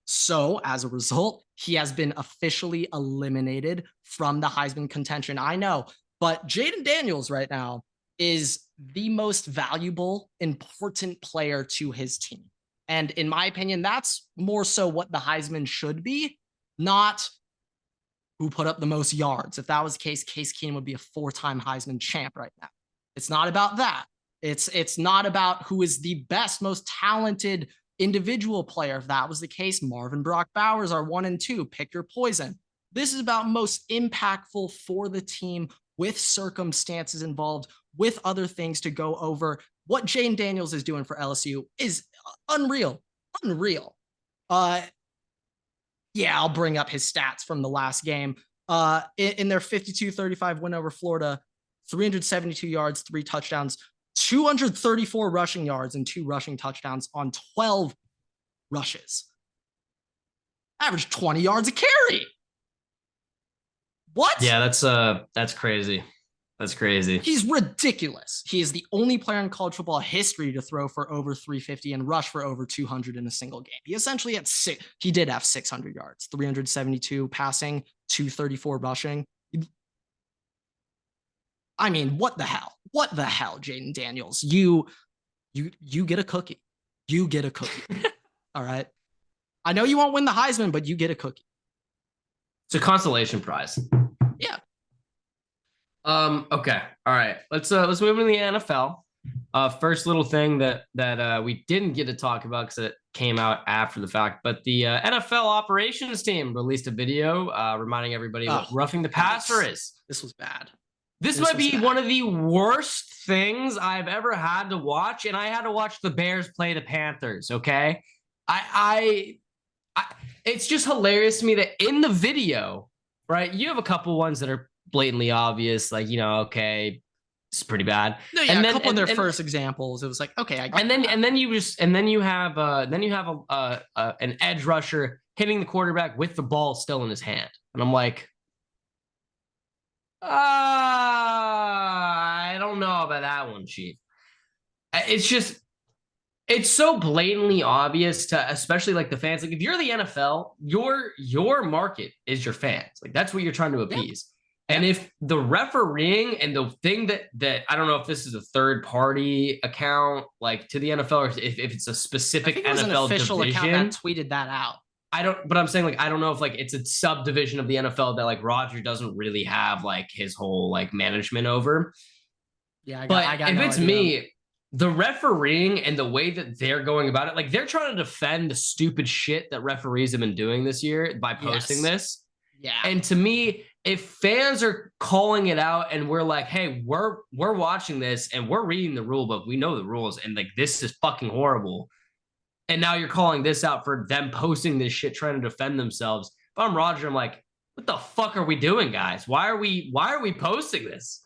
So as a result, he has been officially eliminated from the Heisman contention. I know, but Jaden Daniels right now is the most valuable, important player to his team. And in my opinion, that's more so what the Heisman should be, not who put up the most yards. If that was the case, Case Keenum would be a 4-time Heisman champ right now. It's not about that. It's not about who is the best, most talented individual player. If that was the case, Marvin Brock Bowers are 1 and 2. Pick your poison. This is about most impactful for the team with circumstances involved, with other things to go over. What Jaden Daniels is doing for LSU is unreal. I'll bring up his stats from the last game. In their 52-35 win over Florida, 372 yards, 3 touchdowns, 234 rushing yards, and 2 rushing touchdowns on 12 rushes. Average 20 yards a carry. What? Yeah, that's crazy. That's crazy. He's ridiculous. He is the only player in college football history to throw for over 350 and rush for over 200 in a single game. He essentially had he did have 600 yards, 372 passing, 234 rushing. I mean, what the hell? What the hell, Jaden Daniels? You get a cookie. You get a cookie. All right. I know you won't win the Heisman, but you get a cookie. It's a consolation prize. Yeah. Okay. All right. Let's move into the NFL. First little thing that we didn't get to talk about because it came out after the fact, but the NFL operations team released a video reminding everybody what roughing the passer is. This was bad. This might be one of the worst things I've ever had to watch, and I had to watch the Bears play the Panthers. Okay, it's just hilarious to me that in the video, right, you have a couple ones that are blatantly obvious, like, you know, okay, it's pretty bad. No, yeah, and then, a couple of their first examples, it was like, okay, I get and then you have an edge rusher hitting the quarterback with the ball still in his hand, and I'm like, I don't know about that one, Chief. It's so blatantly obvious to, especially like the fans. Like, if you're the NFL, your market is your fans. Like, that's what you're trying to appease. Yeah. And if the refereeing and the thing that I don't know if this is a third party account, like, to the NFL, or if it's a specific NFL an official division account that tweeted that out. But I'm saying, like, I don't know if, like, it's a subdivision of the NFL that, like, Roger doesn't really have, like, his whole, like, management over. Yeah, I got if no it's idea. Me, the refereeing and the way that they're going about it, like, they're trying to defend the stupid shit that referees have been doing this year by posting this. Yeah. And to me, if fans are calling it out and we're like, hey, we're watching this and we're reading the rule book, we know the rules, and, like, this is fucking horrible. And now you're calling this out for them posting this shit, trying to defend themselves. If I'm Roger, I'm like, what the fuck are we doing, guys? Why are we posting this?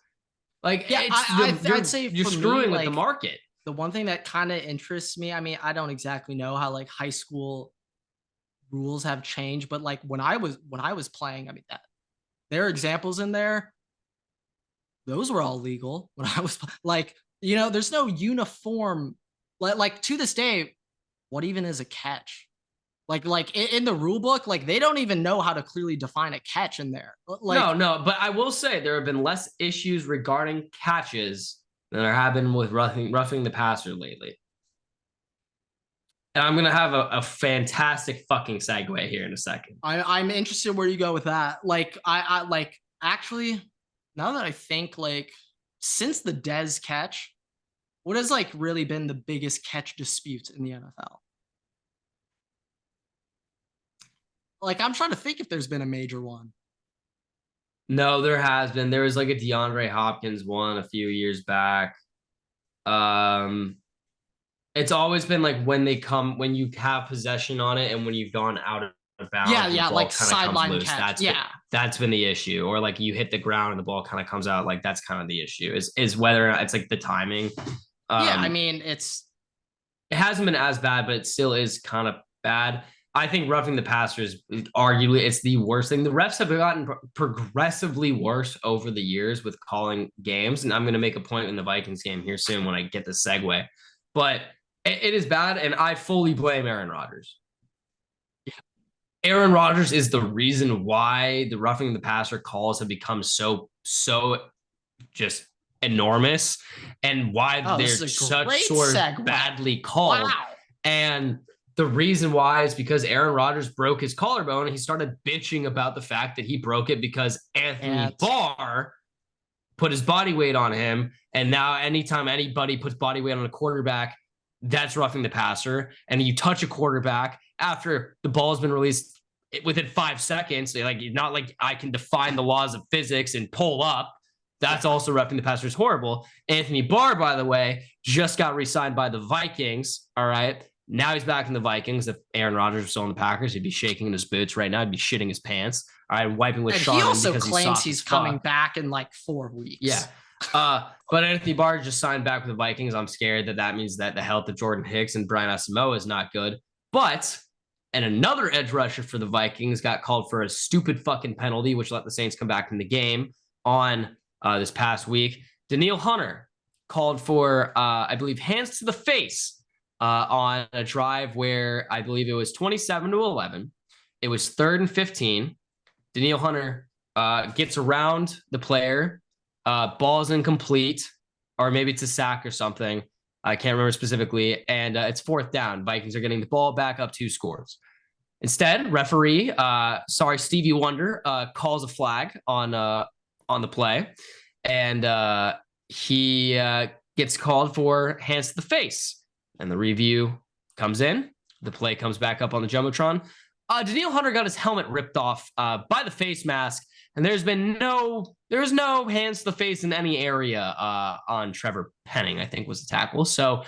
Like, yeah, I'd say you're screwing with the market. The one thing that kind of interests me, I mean, I don't exactly know how, like, high school rules have changed, but, like, when I was playing, I mean, there are examples in there. Those were all legal when I was like, you know, there's no uniform, like to this day. What even is a catch? Like in the rule book, like, they don't even know how to clearly define a catch in there. Like, no, but I will say there have been less issues regarding catches than there have been with roughing the passer lately. And I'm gonna have a fantastic fucking segue here in a second. I'm interested where you go with that. Like, I like, actually, now that I think, like, since the Dez catch, what has, like, really been the biggest catch disputes in the NFL? Like, I'm trying to think if there's been a major one. No, there has been. There was, like, a DeAndre Hopkins one a few years back. It's always been, like, when you have possession on it and when you've gone out of bounds. Yeah, like sideline catch. That's been the issue. Or, like, you hit the ground and the ball kind of comes out. Like, that's kind of the issue is whether or not it's, like, the timing. Yeah, I mean, it hasn't been as bad, but it still is kind of bad. I think roughing the passer is arguably it's the worst thing. The refs have gotten progressively worse over the years with calling games, and I'm going to make a point in the Vikings game here soon when I get the segue. But it is bad, and I fully blame Aaron Rodgers. Yeah. Aaron Rodgers is the reason why the roughing the passer calls have become so just enormous, and why they're such sort of badly called. Wow. And the reason why is because Aaron Rodgers broke his collarbone, and he started bitching about the fact that he broke it because Anthony Barr put his body weight on him. And now anytime anybody puts body weight on a quarterback, that's roughing the passer. And you touch a quarterback after the ball has been released within 5 seconds. Like, not like I can define the laws of physics and pull up. That's also roughing the passer is horrible. Anthony Barr, by the way, just got re-signed by the Vikings. All right. Now he's back in the Vikings. If Aaron Rodgers was still in the Packers, he'd be shaking in his boots right now. He'd be shitting his pants. All right, wiping with Sean. He also claims he's coming back in like 4 weeks. Yeah. But Anthony Barr just signed back with the Vikings. I'm scared that means that the health of Jordan Hicks and Brian Asamoah is not good. And another edge rusher for the Vikings got called for a stupid fucking penalty, which let the Saints come back in the game on this past week. Danielle Hunter called for, I believe, hands to the face on a drive where I believe it was 27-11. It was 3rd and 15. Danielle Hunter gets around the player, ball's incomplete, or maybe it's a sack or something. I can't remember specifically. And it's 4th down. Vikings are getting the ball back up 2 scores. Instead, referee, Stevie Wonder, calls a flag on the play. And he gets called for hands to the face. And the review comes in. The play comes back up on the Jumbotron. Danielle Hunter got his helmet ripped off by the face mask. And there's no hands to the face in any area on Trevor Penning, I think was the tackle. So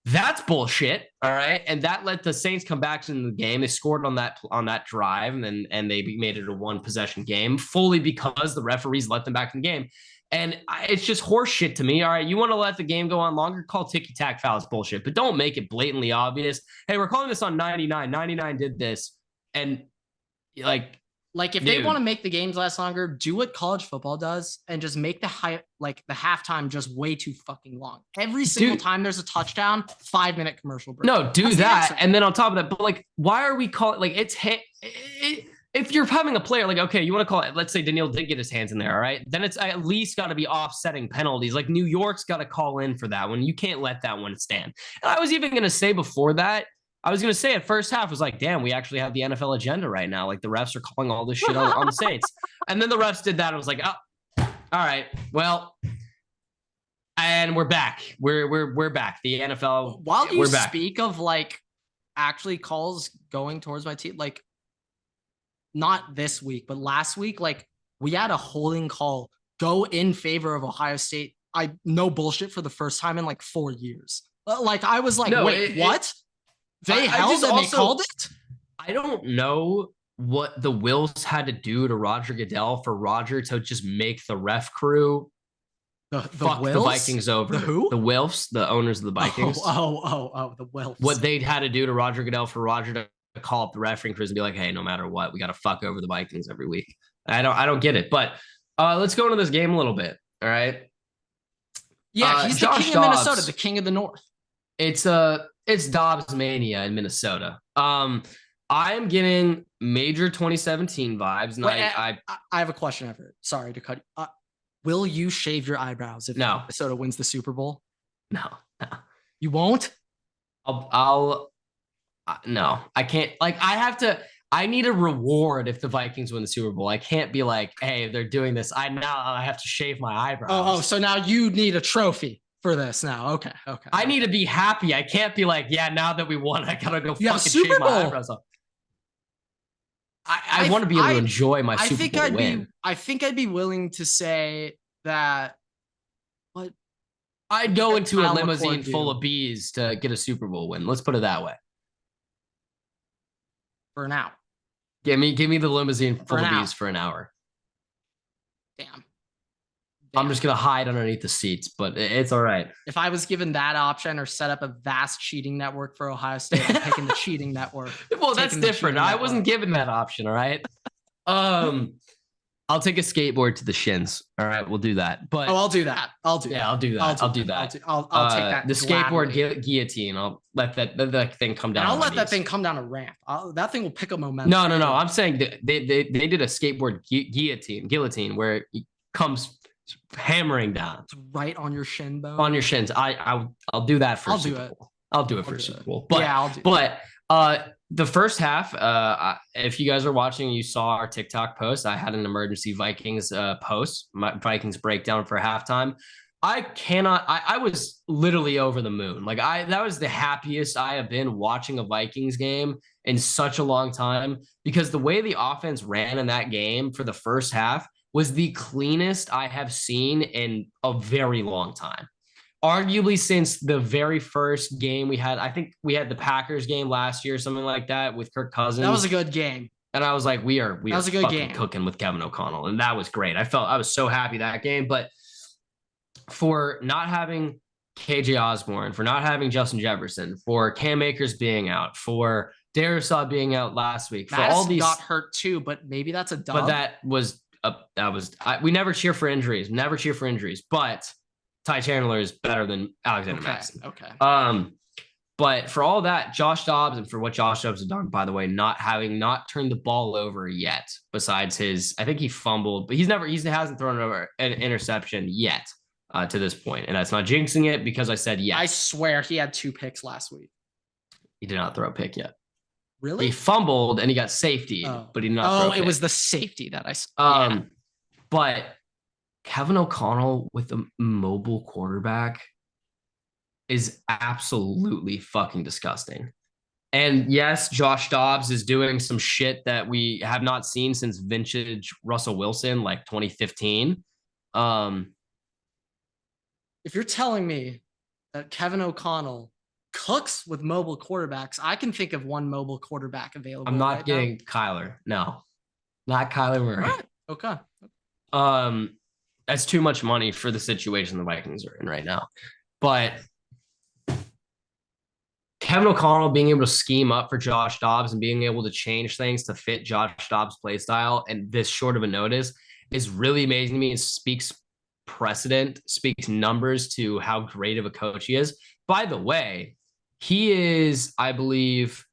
that's bullshit. All right. And that let the Saints come back into the game. They scored on that drive and they made it a 1-possession game fully because the referees let them back in the game. And it's just horse shit to me. All right. You want to let the game go on longer? Call ticky-tack fouls bullshit, but don't make it blatantly obvious. Hey, we're calling this on 99. 99 did this. And like if they want to make the games last longer, do what college football does and just make the halftime just way too fucking long. Every single time there's a touchdown, 5-minute commercial break. No, do that. And then on top of that, but why are we calling if you're having a player okay, you want to call it, let's say Danielle did get his hands in there, all right? Then it's at least got to be offsetting penalties. Like New York's got to call in for that one. You can't let that one stand. And I was even going to say before that, at first half was like, damn, we actually have the NFL agenda right now. Like the refs are calling all this shit on the Saints. And then the refs did that. I was like, oh, all right, well, and we're back. We're back. The NFL. While you speak of actually calls going towards my team, not this week, but last week, we had a holding call go in favor of Ohio State. No bullshit for the first time in 4 years. I was like, no, wait, what? They held and they called it? I don't know what the Wilfs had to do to Roger Goodell for Roger to just make the ref crew fuck the Vikings over. The who? The Wilfs, the owners of the Vikings. The Wilfs. What they'd had to do to Roger Goodell for Roger to call up the refereeing crews and be like, hey, no matter what, we got to fuck over the Vikings every week. I don't get it. But let's go into this game a little bit. All right. Yeah, he's Josh the king Dobbs, of Minnesota, the king of the North. It's Dobbs mania in Minnesota. I am getting major 2017 vibes. And I have a question, Everett. Sorry to cut you. Will you shave your eyebrows if Minnesota wins the Super Bowl? No. You won't? No, I can't. I need a reward if the Vikings win the Super Bowl. I can't be like, hey, they're doing this. I have to shave my eyebrows. Oh, so now you need a trophy for this now. Okay. I need to be happy. I can't be like, yeah, now that we won, I gotta go fucking shave my eyebrows off. I want to be able to enjoy my Super Bowl win. I think I'd be willing to say that. What? I'd go into a limousine full of bees to get a Super Bowl win. Let's put it that way. For an hour. Give me the limousine full of bees for an hour. Damn. I'm just going to hide underneath the seats, but it's all right. If I was given that option or set up a vast cheating network for Ohio State, I'm picking the cheating network. Well, that's different. I wasn't given that option, all right? I'll take a skateboard to the shins. All right, we'll do that. But I'll do that. I'll do that. I'll do that. I'll take that. The skateboard guillotine. I'll let that thing come down. And I'll let that thing come down a ramp. That thing will pick up momentum. No. I'm saying they did a skateboard guillotine where it comes hammering down. It's right on your shin bone. On your shins. I'll do that for Super Bowl. I'll do it for Super Bowl. But yeah, I'll do it. The first half, if you guys are watching, you saw our TikTok post. I had an emergency Vikings post, my Vikings breakdown for halftime. I was literally over the moon. That was the happiest I have been watching a Vikings game in such a long time, because the way the offense ran in that game for the first half was the cleanest I have seen in a very long time. Arguably since the very first game we had, I think we had the Packers game last year, something like that, with Kirk Cousins. That was a good game. And I was like, we are fucking cooking with Kevin O'Connell. And that was great. I was so happy that game. But for not having KJ Osborne, for not having Justin Jefferson, for Cam Akers being out, for Darisaw being out last week, for all these got hurt too, but maybe that's a dub. But that was we never cheer for injuries. Never cheer for injuries. But Ty Chandler is better than Alexander Mattison. Okay. But for all that, Josh Dobbs, and for what Josh Dobbs has done, by the way, not turned the ball over yet, besides I think he fumbled, but he hasn't thrown over an interception yet to this point. And that's not jinxing it because I said yes. I swear he had 2 picks last week. He did not throw a pick yet. Really? He fumbled and he got safety, but he did not throw a pick. It was the safety that I saw. But Kevin O'Connell with a mobile quarterback is absolutely fucking disgusting. And yes, Josh Dobbs is doing some shit that we have not seen since vintage Russell Wilson, like 2015. If you're telling me that Kevin O'Connell cooks with mobile quarterbacks, I can think of one mobile quarterback available. I'm not getting Kyler. No, not Kyler Murray. Right. Okay. That's too much money for the situation the Vikings are in right now. But Kevin O'Connell being able to scheme up for Josh Dobbs and being able to change things to fit Josh Dobbs' play style and this short of a notice is really amazing to me. It speaks numbers to how great of a coach he is. By the way, he is, I believe,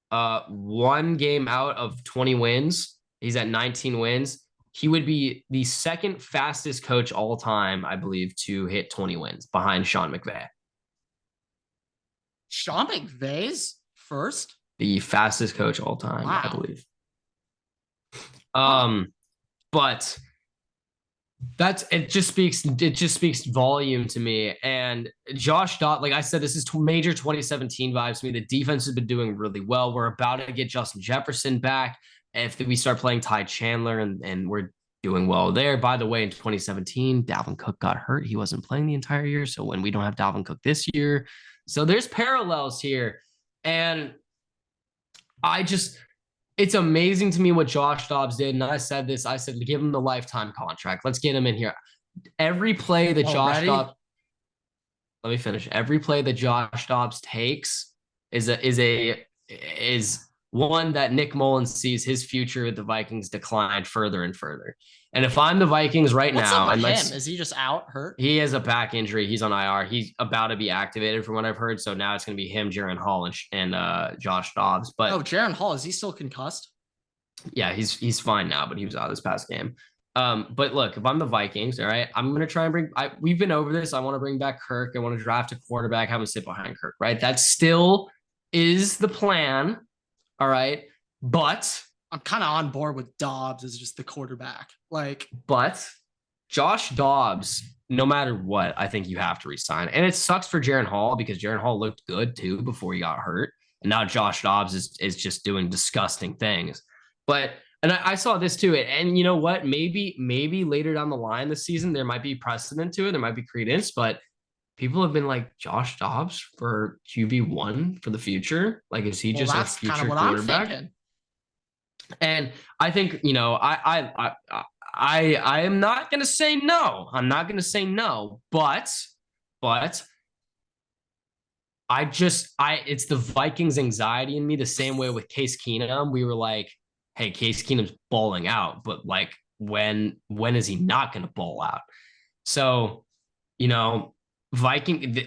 1 game out of 20 wins. He's at 19 wins. He would be the second fastest coach all time, I believe, to hit 20 wins behind Sean McVay. Sean McVay's first? The fastest coach all time, wow. I believe. But it just speaks volume to me. And Josh Dobbs, like I said, this is major 2017 vibes to me. The defense has been doing really well. We're about to get Justin Jefferson back. If we start playing Ty Chandler and we're doing well there. By the way, in 2017, Dalvin Cook got hurt. He wasn't playing the entire year. So when we don't have Dalvin Cook this year, so there's parallels here. And it's amazing to me what Josh Dobbs did. And I said, give him the lifetime contract. Let's get him in here. Every play that Josh Dobbs, let me finish. Every play that Josh Dobbs takes is one that Nick Mullins sees his future with the Vikings decline further and further. And if I'm the Vikings right now, and is he just out hurt? He has a back injury. He's on IR. He's about to be activated from what I've heard. So now it's going to be him, Jaren Hall, and Josh Dobbs. But Jaren Hall, is he still concussed? Yeah, he's fine now, but he was out this past game. But look, if I'm the Vikings, all right, I'm going to try and we've been over this. I want to bring back Kirk. I want to draft a quarterback, have him sit behind Kirk, right? That still is the plan. All right. But I'm kind of on board with Dobbs as just the quarterback. But Josh Dobbs, no matter what, I think you have to resign. And it sucks for Jaren Hall because Jaren Hall looked good too before he got hurt. And now Josh Dobbs is just doing disgusting things. But I saw this too. And you know what? Maybe later down the line this season, there might be precedent to it. There might be credence, but people have been like, Josh Dobbs for QB1 for the future. Like, is he just a future kind of quarterback? And I think, I am not going to say no. I'm not going to say no, but it's the Vikings anxiety in me the same way with Case Keenum. We were like, hey, Case Keenum's balling out, but like, when is he not going to ball out? So, Viking,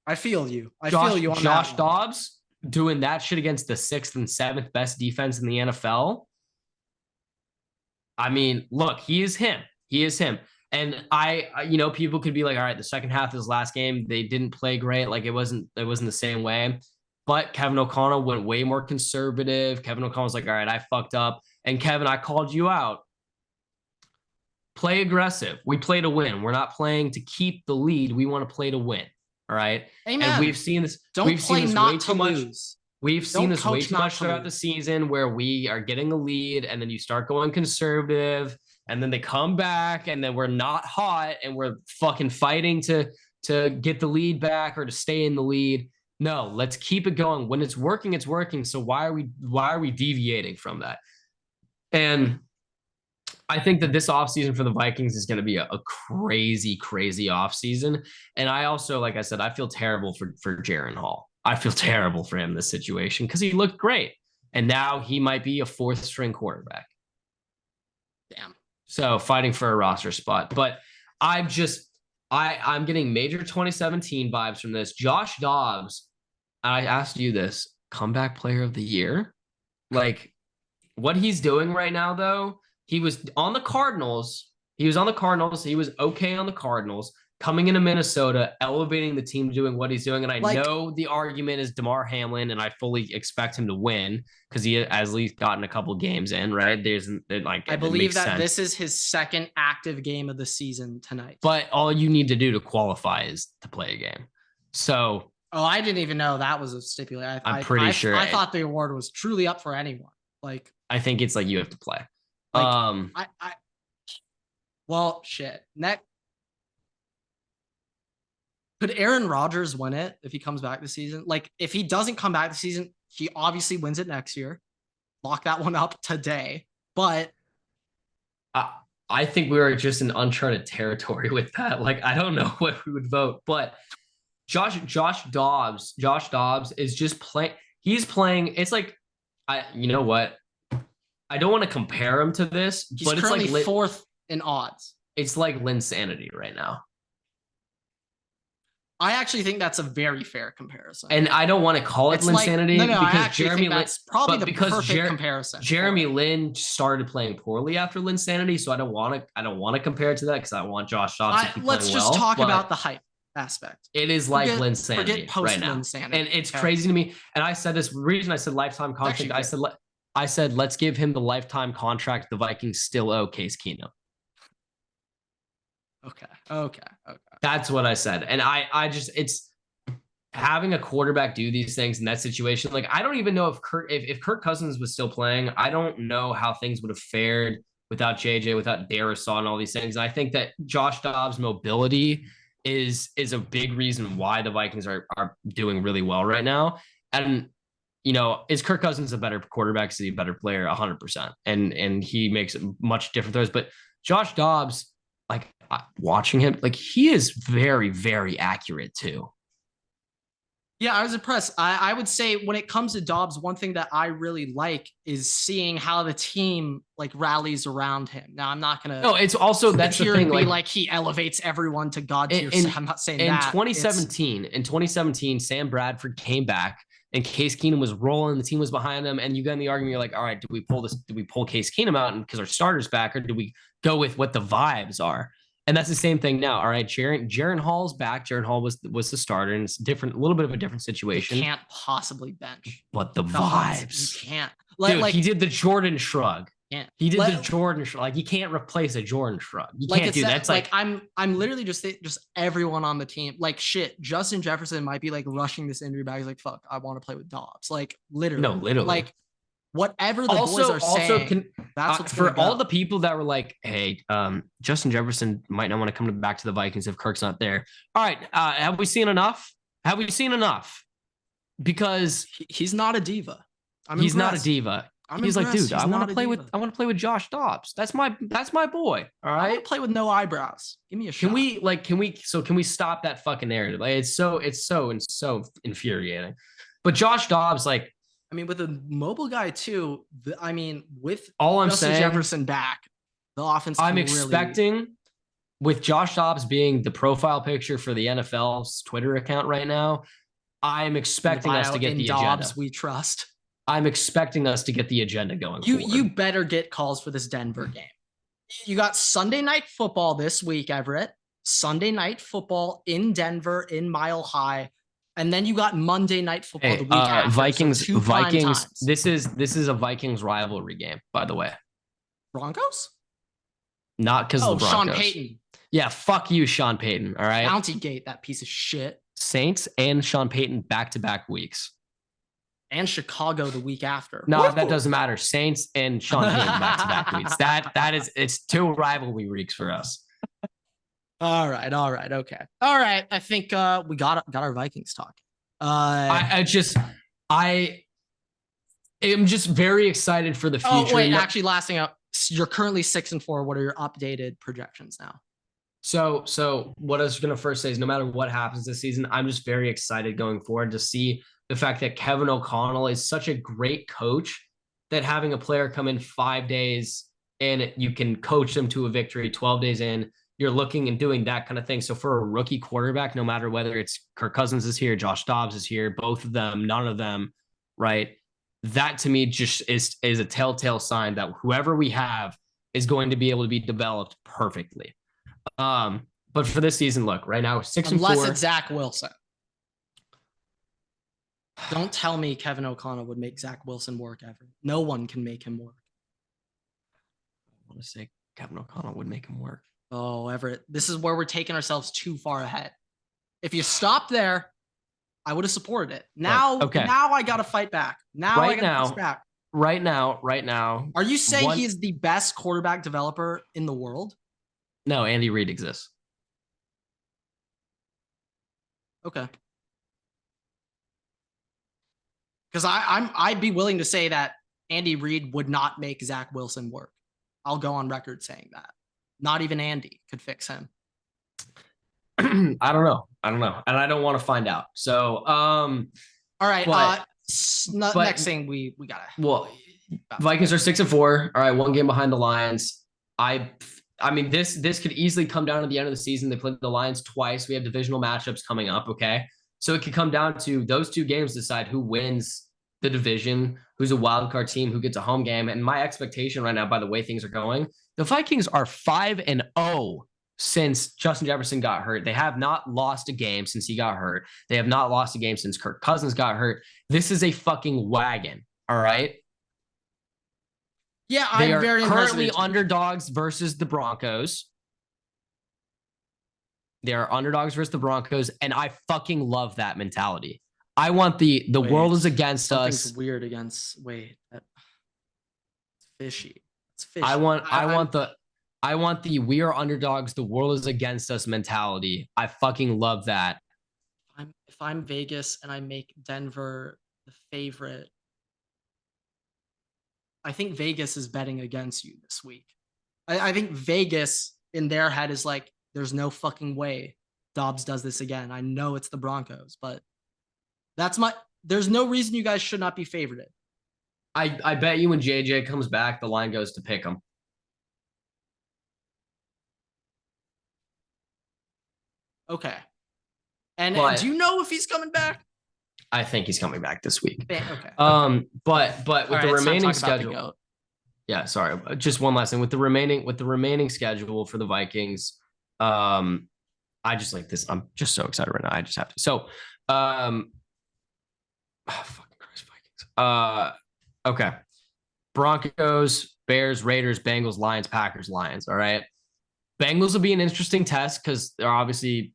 I feel you. I feel you on Josh Dobbs doing that shit against the 6th and 7th best defense in the NFL. I mean, look, he is him. And people could be like, all right, the second half of his last game, they didn't play great. Like it wasn't the same way. But Kevin O'Connell went way more conservative. Kevin O'Connell was like, all right, I fucked up. And Kevin, I called you out. Play aggressive. We play to win. We're not playing to keep the lead. We want to play to win. All right. Amen. And we've seen this. We've seen this way too much. We've seen this way too much throughout the season where we are getting a lead and then you start going conservative and then they come back and then we're not hot and we're fucking fighting to get the lead back or to stay in the lead. No, let's keep it going. When it's working, it's working. So why are we deviating from that? And I think that this offseason for the Vikings is going to be a crazy, crazy offseason. And I also, like I said, I feel terrible for Jaren Hall. I feel terrible for him in this situation because he looked great. And now he might be a 4th string quarterback. Damn. So fighting for a roster spot. But I'm getting major 2017 vibes from this. Josh Dobbs, I asked you this, comeback player of the year. Like what he's doing right now, though, he was on the Cardinals. He was okay on the Cardinals. Coming into Minnesota, elevating the team, doing what he's doing. And I know the argument is DeMar Hamlin, and I fully expect him to win because he has at least gotten a couple games in, right? I believe that this is his second active game of the season tonight. But all you need to do to qualify is to play a game. So. Oh, I didn't even know that was a stipulation. I'm pretty sure. I thought the award was truly up for anyone. Like, I think it's like you have to play. Like, well, shit. Could Aaron Rodgers win it if he comes back this season? Like, if he doesn't come back this season, he obviously wins it next year. Lock that one up today. But I think we were just in uncharted territory with that. Like, I don't know what we would vote, but Josh Dobbs is just playing. He's playing. It's like, you know what? I don't want to compare him to this, but it's like fourth in odds. It's like Linsanity right now. I actually think that's a very fair comparison. And I don't want to call it Linsanity because Jeremy Lin, probably the perfect comparison. Jeremy Lin started playing poorly after Linsanity, so I don't want to compare it to that because I want Josh Dobbs to keep playing well. Let's just talk about the hype aspect. It is like Linsanity right now, and it's crazy to me. And I said this reason I said lifetime contract. I said let's give him the lifetime contract the Vikings still owe Case Keenum. Okay. That's what I said. And it's having a quarterback do these things in that situation. Like, I don't even know if Kirk Cousins was still playing, I don't know how things would have fared without JJ, without Darisaw and all these things. And I think that Josh Dobbs' mobility is a big reason why the Vikings are doing really well right now. And, you know, is Kirk Cousins a better quarterback? Is he a better player? 100%. And he makes much different throws. But Josh Dobbs, like, watching him, like, he is very, very accurate too. Yeah, I was impressed. I would say when it comes to Dobbs, one thing that I really like is seeing how the team like rallies around him. Now, I'm not gonna. No, it's also that's the thing. Like he elevates everyone to God tier. I'm not saying that. In 2017, Sam Bradford came back and Case Keenum was rolling. The team was behind him, and you got in the argument. You're like, all right, do we pull Case Keenum out because our starter's back, or do we go with what the vibes are? And that's the same thing now. All right, Jaren Hall's back. Jaren Hall was the starter, and it's different, a little bit of a different situation. You can't possibly bench. But the vibes. You can't. Dude, he did the Jordan shrug. Yeah. He did the Jordan shrug. Like, you can't replace a Jordan shrug. You can't do that. That's like I'm literally just everyone on the team. Like, shit, Justin Jefferson might be like rushing this injury back. He's like, fuck, I want to play with Dobbs. Like, literally. No, literally. Like, whatever the boys are saying, that's what's for all the people that were like, hey, Justin Jefferson might not want to come back to the Vikings if Kirk's not there. All right, have we seen enough? Because he's not a diva. He's not a diva. He's like, dude, I want to play with Josh Dobbs. That's my boy. All right, I want to play with no eyebrows. Give me a shot. Can we stop that fucking narrative? Like, it's so infuriating. But Josh Dobbs, like, I mean, with a mobile guy too. With all I'm Justin saying, Jefferson back, the offense. I'm expecting, with Josh Dobbs being the profile picture for the NFL's Twitter account right now, I'm expecting us to get the agenda. We trust. I'm expecting us to get the agenda going. You better get calls for this Denver game. You got Sunday Night Football this week, Everett. Sunday Night Football in Denver, in Mile High. And then you got Monday Night Football the week after. Vikings. This is a Vikings rivalry game, by the way. Broncos? Not because of the Broncos. Sean Payton. Yeah, fuck you, Sean Payton. All right. Bounty Gate, that piece of shit. Saints and Sean Payton back-to-back weeks. And Chicago the week after. No, that doesn't matter. Saints and Sean Payton back-to-back weeks. It's two rivalry weeks for us. All right. Okay. All right. I think we got our Vikings talk. I am just very excited for the future. Oh, wait, actually, last thing up. You're currently 6-4. What are your updated projections now? So what I was going to first say is no matter what happens this season, I'm just very excited going forward to see the fact that Kevin O'Connell is such a great coach that having a player come in 5 days and you can coach them to a victory 12 days in. You're looking and doing that kind of thing. So for a rookie quarterback, no matter whether it's Kirk Cousins is here, Josh Dobbs is here, both of them, none of them, right? That to me just is a telltale sign that whoever we have is going to be able to be developed perfectly. But for this season, look, right now, 6-4. Unless it's Zach Wilson. Don't tell me Kevin O'Connell would make Zach Wilson work ever. No one can make him work. I want to say Kevin O'Connell would make him work. Oh, Everett, this is where we're taking ourselves too far ahead. If you stopped there, I would have supported it. Now, now I got to fight back. Now I got to push back. Right now. Are you saying he is the best quarterback developer in the world? No, Andy Reid exists. Okay. Because I'd be willing to say that Andy Reid would not make Zach Wilson work. I'll go on record saying that. Not even Andy could fix him. I don't know. And I don't want to find out. So, all right. Next thing we gotta. Well, Vikings are 6-4. All right, one game behind the Lions. I mean, this could easily come down to the end of the season. They played the Lions twice. We have divisional matchups coming up. Okay, so it could come down to those two games decide who wins the division, who's a wild card team, who gets a home game. And my expectation right now, by the way things are going, the Vikings are 5-0 since Justin Jefferson got hurt. They have not lost a game since he got hurt. They have not lost a game since Kirk Cousins got hurt. This is a fucking wagon. All right. Yeah, they are currently underdogs versus the Broncos. They are underdogs versus the Broncos, and I fucking love that mentality. I want the world is against us. Something's weird against. Wait, that's fishy. It's fishy. I want the we are underdogs, the world is against us mentality. I fucking love that. If I'm Vegas and I make Denver the favorite, I think Vegas is betting against you this week. I think Vegas in their head is like, there's no fucking way Dobbs does this again. I know it's the Broncos, but there's no reason you guys should not be favored. I bet you when JJ comes back, the line goes to pick him. Okay. And do you know if he's coming back? I think he's coming back this week. Okay. But with the remaining schedule. Yeah, sorry. Just one last thing. With the remaining schedule for the Vikings, I just like this. I'm just so excited right now. I just have to. So, fucking Christ, Vikings. Okay. Broncos, Bears, Raiders, Bengals, Lions, Packers, Lions. All right. Bengals will be an interesting test because they're obviously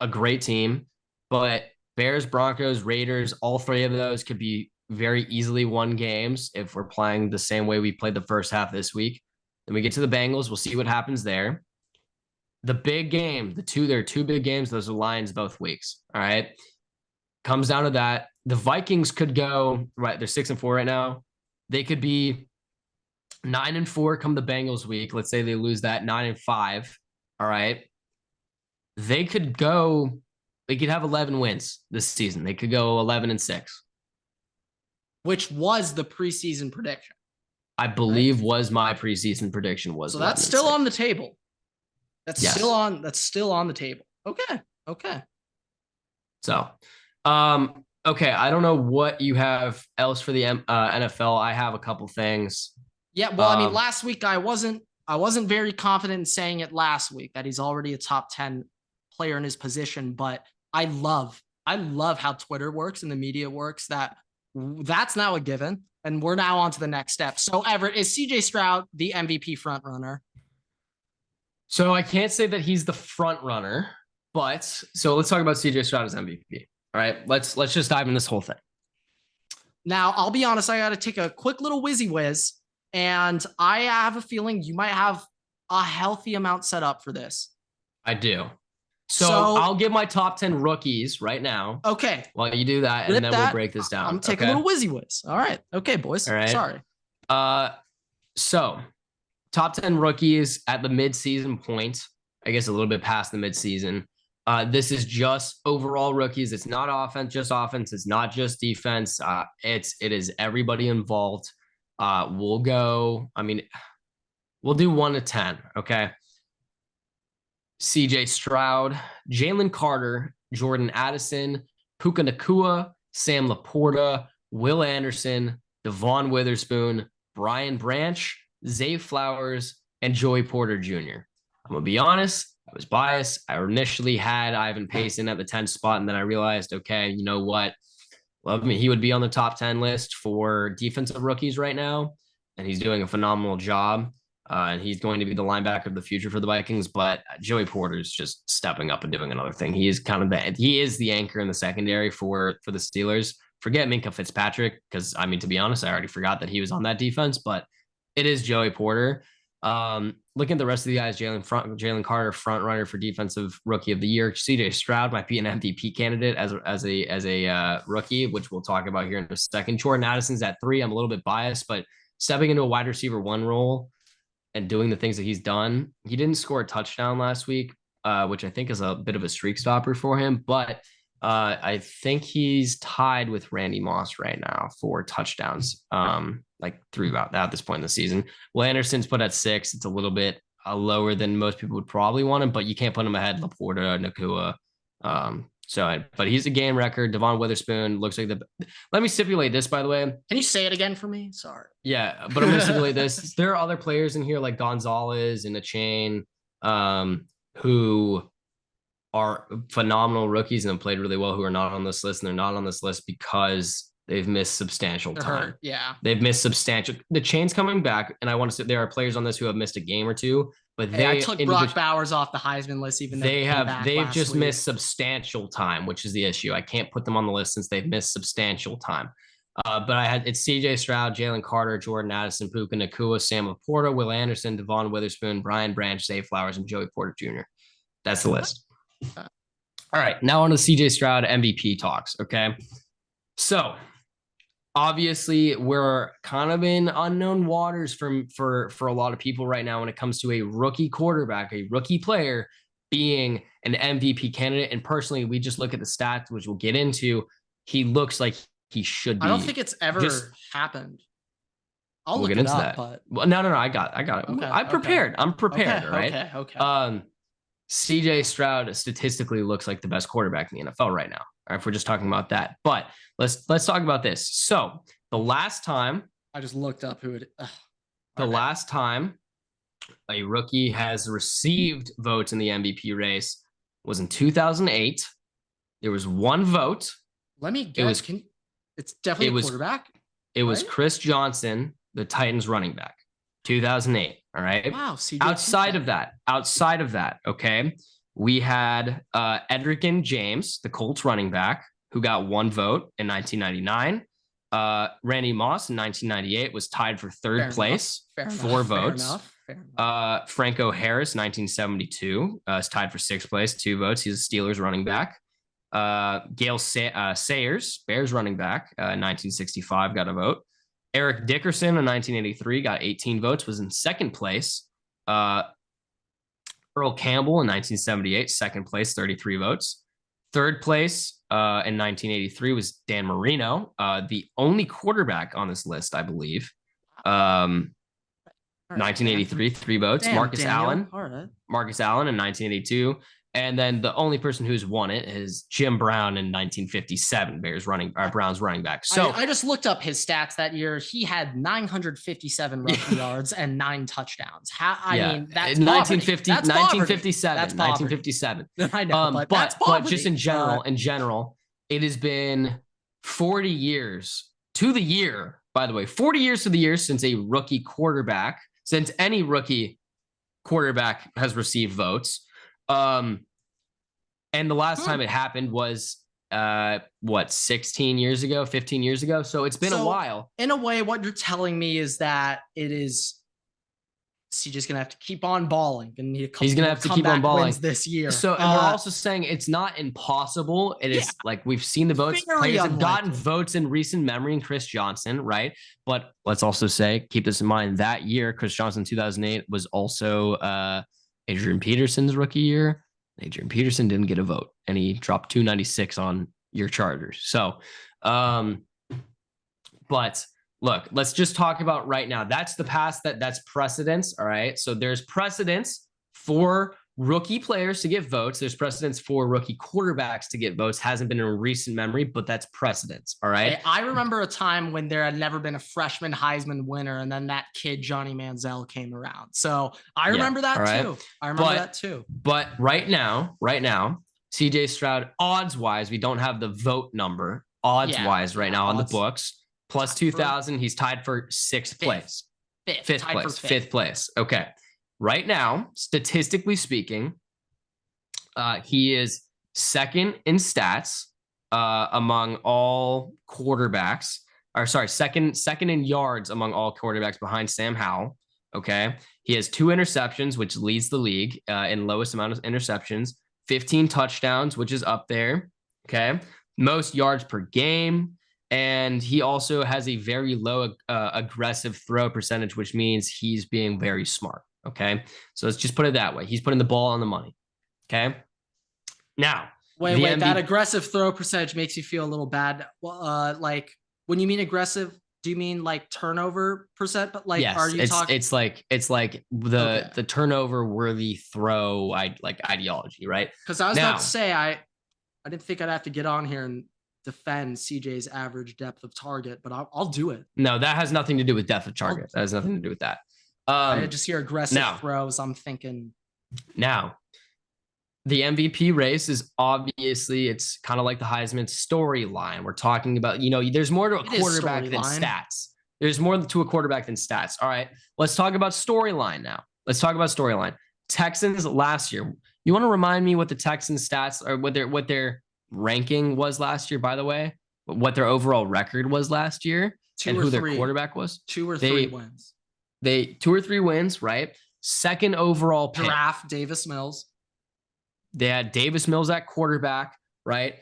a great team, but Bears, Broncos, Raiders, all three of those could be very easily won games if we're playing the same way we played the first half this week. Then we get to the Bengals. We'll see what happens there. The big game, there are two big games. Those are Lions both weeks. All right. Comes down to that. The Vikings could go, right, they're 6-4 right now. They could be 9-4 come the Bengals week. Let's say they lose that 9-5. All right. They could have 11 wins this season. They could go 11-6. Which was the preseason prediction. I believe was my preseason prediction was. So that's still on the table. That's still on the table. Okay. So, okay. I don't know what you have else for the NFL. I have a couple things. Yeah. Well, I mean, last week I wasn't very confident in saying it last week that he's already a top 10 player in his position, but I love how Twitter works and the media works. That's now a given, and we're now on to the next step. So, Everett, is CJ Stroud the MVP front runner? So I can't say that he's the front runner, but so let's talk about CJ Stroud as MVP. All right, let's just dive in this whole thing. Now, I'll be honest, I got to take a quick little whizzy whiz, and I have a feeling you might have a healthy amount set up for this. I do. So I'll give my top 10 rookies right now. Okay. While you do that, and then we'll break this down. I'm taking a little whizzy whiz. All right. Okay, boys. All right. Sorry. So top 10 rookies at the mid-season point, I guess a little bit past the mid-season. This is just overall rookies. It's not offense, just offense. It's not just defense. It is everybody involved. We'll go. I mean, We'll do 1 to 10. Okay. CJ Stroud, Jalen Carter, Jordan Addison, Puka Nakua, Sam Laporta, Will Anderson, Devon Witherspoon, Brian Branch, Zay Flowers, and Joey Porter Jr. I'm going to be honest, I was biased. I initially had Ivan Payson at the 10th spot, and then I realized, okay, you know what? Love me. He would be on the top 10 list for defensive rookies right now, and he's doing a phenomenal job. And he's going to be the linebacker of the future for the Vikings. But Joey Porter is just stepping up and doing another thing. He is he is the anchor in the secondary for the Steelers. Forget Minkah Fitzpatrick, because I mean, to be honest, I already forgot that he was on that defense. But it is Joey Porter. Looking at the rest of the guys, Jalen Carter, front runner for defensive rookie of the year. CJ Stroud might be an MVP candidate as a rookie, which we'll talk about here in a second. Jordan Addison's at 3. I'm a little bit biased, but stepping into a wide receiver 1 role and doing the things that he's done. He didn't score a touchdown last week, which I think is a bit of a streak stopper for him, but I think he's tied with Randy Moss right now for touchdowns, like through about at this point in the season. Will Anderson's put at 6. It's a little bit lower than most people would probably want him, but you can't put him ahead Laporta, Nakua. But he's a game record. Devon Witherspoon looks like let me stipulate this, by the way. Can you say it again for me? Sorry. Yeah, but I'm going to stipulate this. There are other players in here like Gonzalez and Achane, who are phenomenal rookies and have played really well, who are not on this list. And they're not on this list because they've missed substantial time. Yeah. They've missed substantial. The chain's coming back. And I want to say there are players on this who have missed a game or two. But I took Brock Bowers off the Heisman list, even though they've just missed substantial time, which is the issue. I can't put them on the list since they've missed substantial time. But it's CJ Stroud, Jalen Carter, Jordan Addison, Puka Nakua, Sam Laporta, Will Anderson, Devon Witherspoon, Brian Branch, Zay Flowers, and Joey Porter Jr. That's the list. All right, now on to CJ Stroud MVP talks. Okay, so obviously we're kind of in unknown waters for a lot of people right now when it comes to a rookie quarterback, a rookie player being an MVP candidate. And personally, we just look at the stats, which we'll get into. He looks like he should be. I don't think it's ever happened. We'll get into that. But... Well, no, I got it. Okay, I'm prepared. Okay. I'm prepared. Okay, right. Okay. CJ Stroud statistically looks like the best quarterback in the NFL right now. All right, if we're just talking about that. But let's talk about this. So the last time I just looked up who it. Last time a rookie has received votes in the MVP race was in 2008. There was 1 vote. Let me guess. It's definitely a quarterback. It was Chris Johnson, the Titans running back, 2008. All right. Wow. CJ outside of that, okay, we had Edgerrin James, the Colts running back, who got 1 vote in 1999. Randy Moss in 1998 was tied for third place, 4 votes. Franco Harris, 1972, is tied for 6th place, 2 votes. He's a Steelers running back. Gale Sayers, Bears running back, 1965, got a vote. Eric Dickerson in 1983 got 18 votes, was in 2nd place. Earl Campbell in 1978, 2nd place, 33 votes. 3rd place in 1983 was Dan Marino, the only quarterback on this list, I believe. 1983, 3 votes. Marcus Allen in 1982. And then the only person who's won it is Jim Brown in 1957, Browns running back. So I just looked up his stats that year. He had 957 rushing yards and 9 touchdowns. I mean, that's 1957. I know, but just in general, it has been 40 years to the year, by the way, 40 years to the year since any rookie quarterback has received votes. And the last time it happened was 16 years ago, 15 years ago. So it's been a while. In a way, what you're telling me is that CJ's gonna have to keep on balling, and he's gonna have to keep on balling this year. So and we're also saying it's not impossible. It is like we've seen the votes. Players have gotten votes in recent memory, and Chris Johnson, right? But let's also say, keep this in mind, that year, Chris Johnson, 2008, was also Adrian Peterson's rookie year. Adrian Peterson didn't get a vote, and he dropped 296 on your Chargers. So, but look, let's just talk about right now. That's the past, that's precedence. All right. So there's precedence for rookie players to get votes. There's precedence for rookie quarterbacks to get votes. Hasn't been in recent memory, but that's precedence. All right. Hey, I remember a time when there had never been a freshman Heisman winner, and then that kid Johnny Manziel came around. So I remember that too. I remember that too. But right now, CJ Stroud, odds wise, we don't have the vote number. Odds wise, right now on the books, plus 2,000. He's tied for sixth place. Fifth place. Okay. Right now, statistically speaking, he is second in stats among all quarterbacks. Or sorry, second in yards among all quarterbacks behind Sam Howell. Okay. He has 2 interceptions, which leads the league in lowest amount of interceptions. 15 touchdowns, which is up there. Okay. Most yards per game. And he also has a very low aggressive throw percentage, which means he's being very smart. Okay. So let's just put it that way. He's putting the ball on the money. Okay. Now, wait, that aggressive throw percentage makes you feel a little bad. Like when you mean aggressive, do you mean like turnover percent? But like, yes, are you talking? It's like the turnover worthy throw ideology, right? Because I was about to say, I didn't think I'd have to get on here and defend CJ's average depth of target, but I'll do it. No, that has nothing to do with depth of target. That has nothing to do with that. I just hear aggressive throws. I'm thinking now the MVP race is obviously, it's kind of like the Heisman storyline. We're talking about, there's more to a quarterback than stats. There's more to a quarterback than stats. All right, let's talk about storyline now. Texans last year. You want to remind me what the Texans stats or what their ranking was last year, by the way, what their overall record was last year and who their quarterback was? 2 or 3 wins. 2 or 3 wins, right? Second overall pick. Draft Davis Mills. They had Davis Mills at quarterback, right?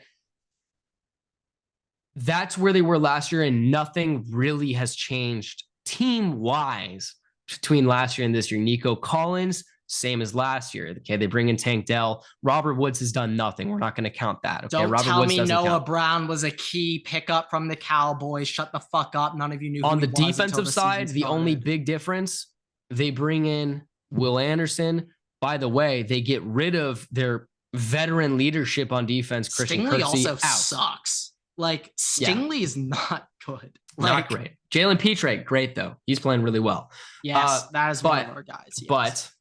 That's where they were last year, and nothing really has changed team-wise between last year and this year. Nico Collins, same as last year. Okay, they bring in Tank Dell. Robert Woods has done nothing. We're not going to count that. Okay, Don't tell me Noah Brown was a key pickup from the Cowboys. Shut the fuck up. None of you knew who on he the was defensive side. The only big difference, they bring in Will Anderson. By the way, they get rid of their veteran leadership on defense. Christian Stingley Kirksey also sucks. Like Stingley is not good. Not great. Jalen Petre, great though. He's playing really well. Yes, that is one of our guys. Yes.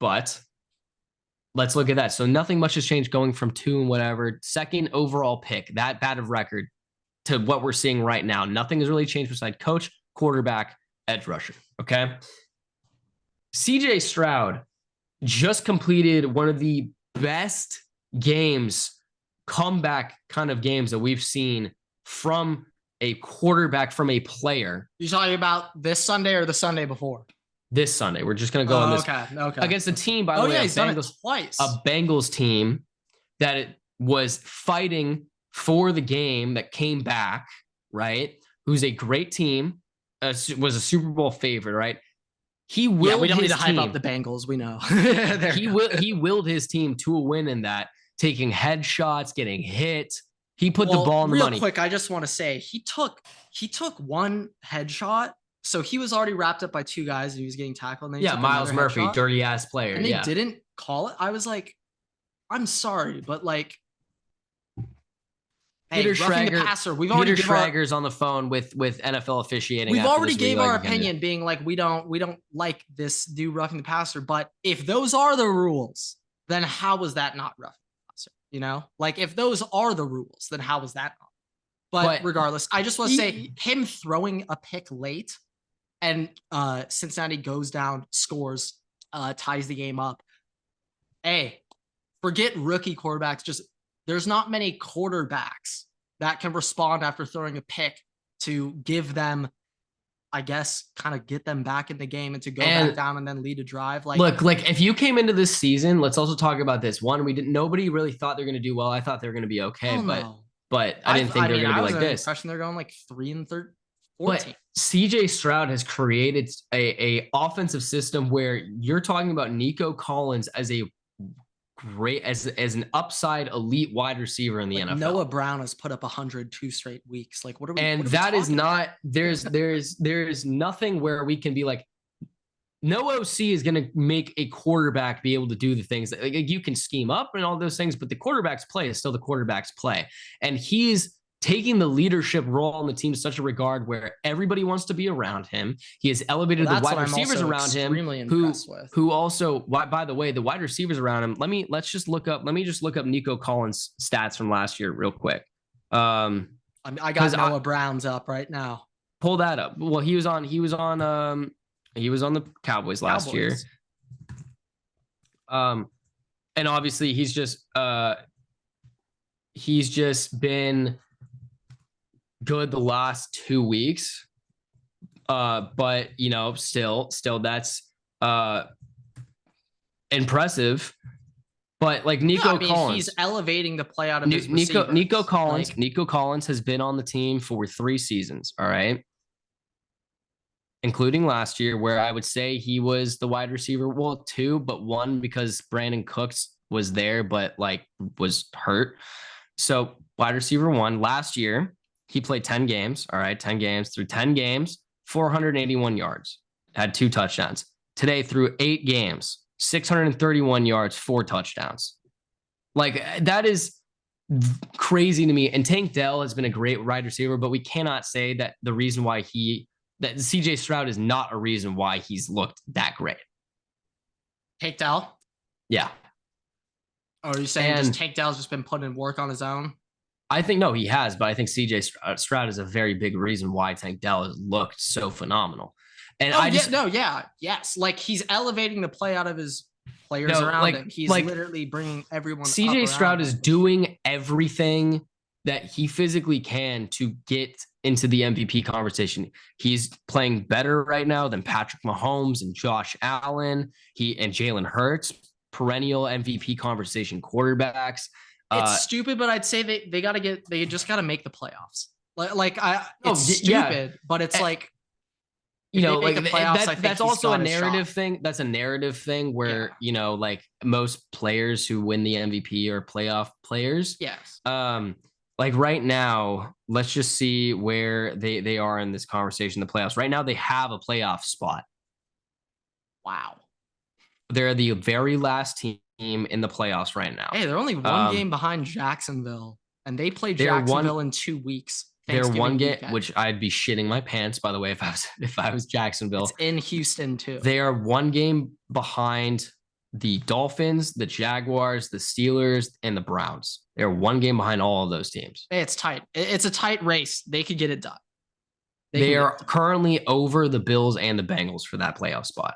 But let's look at that. So nothing much has changed going from 2 and whatever, second overall pick, that bad of record, to what we're seeing right now. Nothing has really changed besides coach, quarterback, edge rusher. Okay. CJ Stroud just completed one of the best comeback kind of games that we've seen from a quarterback, from a player. You talking about this Sunday or the Sunday before? This Sunday. We're just going to go on this against a team, by the way, he's done it twice. A Bengals team that was fighting for the game, that came back, right? Who's a great team, was a Super Bowl favorite, right? He willed we don't need to team. hype up the Bengals. We know. He willed his team to a win in that, taking headshots, getting hit. He put the ball in the money. Real quick, I just want to say he took one headshot. So he was already wrapped up by 2 guys and he was getting tackled. And then Miles Murphy, dirty ass player. And they didn't call it. I was like, I'm sorry, but like, Peter Schrager, we've already Peter Schrager's on the phone with NFL officiating. We've already gave our opinion, being like, we don't like this new roughing the passer. But if those are the rules, then how was that not roughing the passer? Like if those are the rules, then how was that not? But regardless, I just want to say him throwing a pick late, and Cincinnati goes down, scores, ties the game up. Hey, forget rookie quarterbacks. Just there's not many quarterbacks that can respond after throwing a pick to give them, I guess, kind of get them back in the game and to go back down and then lead a drive. Look, if you came into this season, let's also talk about this. One, nobody really thought they're going to do well. I thought they were going to be okay, but I didn't think they were going to be like this. Impression they're going like 3-14. But CJ Stroud has created a offensive system where you're talking about Nico Collins as a great as an upside elite wide receiver in the NFL. Noah Brown has put up 102 straight weeks. Like, what are we? And that is not, there's nothing where we can be like, no OC is going to make a quarterback be able to do the things that, like, you can scheme up and all those things, but the quarterback's play is still the quarterback's play. And he's taking the leadership role on the team to such a regard where everybody wants to be around him. He has elevated the wide receivers around him, who also, by the way, the wide receivers around him. Let me just look up Nico Collins' stats from last year real quick. I got Noah Brown's up right now. Pull that up. Well, he was on the Cowboys last year. And obviously he's just been good the last 2 weeks. But you know, still that's impressive. But like Nico Collins, he's elevating the play out of his Nico Collins has been on the team for 3 seasons. All right. Including last year, where I would say he was the wide receiver. Well, 2, but 1 because Brandon Cooks was there, but like was hurt. So wide receiver 1 last year, he played 10 games. All right. 10 games through 10 games, 481 yards, had 2 touchdowns. Today through 8 games, 631 yards, 4 touchdowns. Like that is crazy to me. And Tank Dell has been a great wide receiver, but we cannot say that the reason why that CJ Stroud is not a reason why he's looked that great. Tank Dell? Yeah. Oh, are you saying just Tank Dell's just been putting in work on his own? I think, no, he has, but I think CJ Stroud is a very big reason why Tank Dell has looked so phenomenal. And yes. Like he's elevating the play out of his players around him. He's literally bringing everyone. CJ Stroud is doing everything that he physically can to get into the MVP conversation. He's playing better right now than Patrick Mahomes and Josh Allen. And Jalen Hurts, perennial MVP conversation quarterbacks. It's stupid, but I'd say they just got to make the playoffs. It's stupid, but it's like, you know, like playoffs, that's also a narrative thing. That's a narrative thing where, you know, like most players who win the MVP are playoff players. Yes. Like right now, let's just see where they are in this conversation, the playoffs. Right now, they have a playoff spot. Wow. They're the very last team in the playoffs right now. Hey, they're only one game behind Jacksonville, and they play Jacksonville in 2 weeks. They're one game, which I'd be shitting my pants, by the way, if I was Jacksonville. It's in Houston too. They are one game behind the Dolphins, the Jaguars, the Steelers, and the Browns. They're one game behind all of those teams. Hey, it's tight. It's a tight race. They could get it done. They are currently over the Bills and the Bengals for that playoff spot.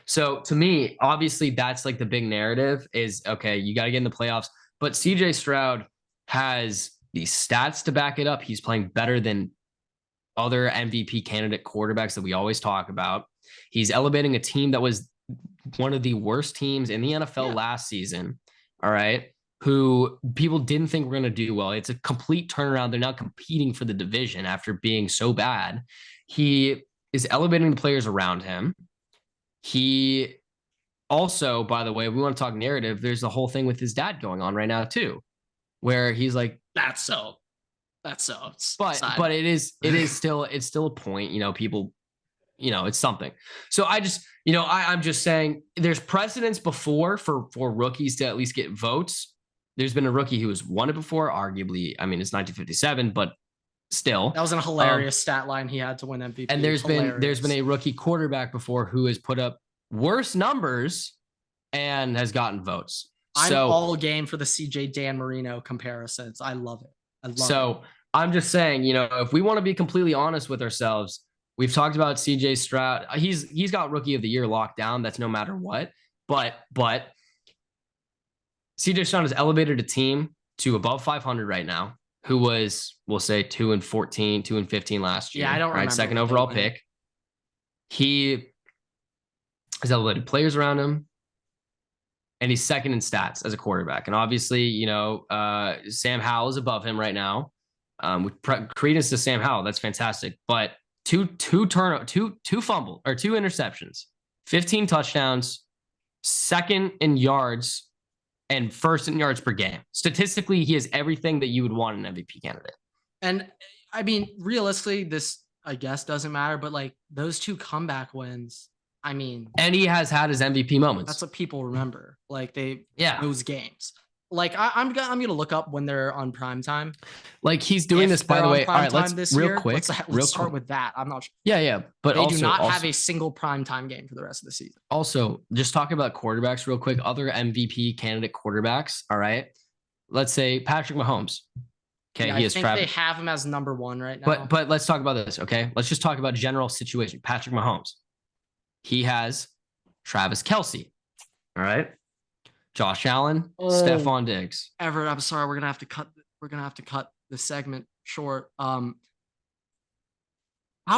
So to me, obviously, that's like the big narrative is, okay, you got to get in the playoffs. But CJ Stroud has the stats to back it up. He's playing better than other MVP candidate quarterbacks that we always talk about. He's elevating a team that was one of the worst teams in the NFL last season. All right. Who people didn't think were going to do well. It's a complete turnaround. They're now competing for the division after being so bad. He is elevating the players around him. He also, by the way, we want to talk narrative. There's the whole thing with his dad going on right now too, where he's like, that's so. But it's still a point, you know, people, you know, it's something. So I'm just saying there's precedence before for rookies to at least get votes. There's been a rookie who has won it before, arguably. I mean, it's 1957, but still. That was a hilarious stat line he had to win MVP. And there's been a rookie quarterback before who has put up worse numbers and has gotten votes. I'm all game for the CJ Dan Marino comparisons. I love it. I'm just saying, you know, if we want to be completely honest with ourselves, we've talked about CJ Stroud. He's got rookie of the year locked down. That's no matter what. But CJ Stroud has elevated a team to above 500 right now, who was, we'll say, 2-14, 2-15 last year. Yeah, I don't remember. Second overall pick. He has elevated players around him, and he's second in stats as a quarterback. And obviously, you know, Sam Howell is above him right now. With credence to Sam Howell, that's fantastic. But two interceptions, 15 touchdowns, second in yards and first in yards per game. Statistically, he has everything that you would want an MVP candidate. And I mean, realistically, this I guess doesn't matter, but like those 2 comeback wins, I mean, and he has had his MVP moments. That's what people remember. Like those games. Like I'm gonna look up when they're on primetime. Like he's doing this, by the way. All right, let's start with that. I'm not sure. Yeah. But they do not have a single primetime game for the rest of the season. Also, just talking about quarterbacks real quick, other MVP candidate quarterbacks. All right. Let's say Patrick Mahomes. Okay, I think they have him as number 1 right now. But let's talk about this, okay? Let's just talk about general situation. Patrick Mahomes. He has Travis Kelce. All right. Josh Allen, Stephon Diggs. Everett, I'm sorry, we're gonna have to cut this segment short. How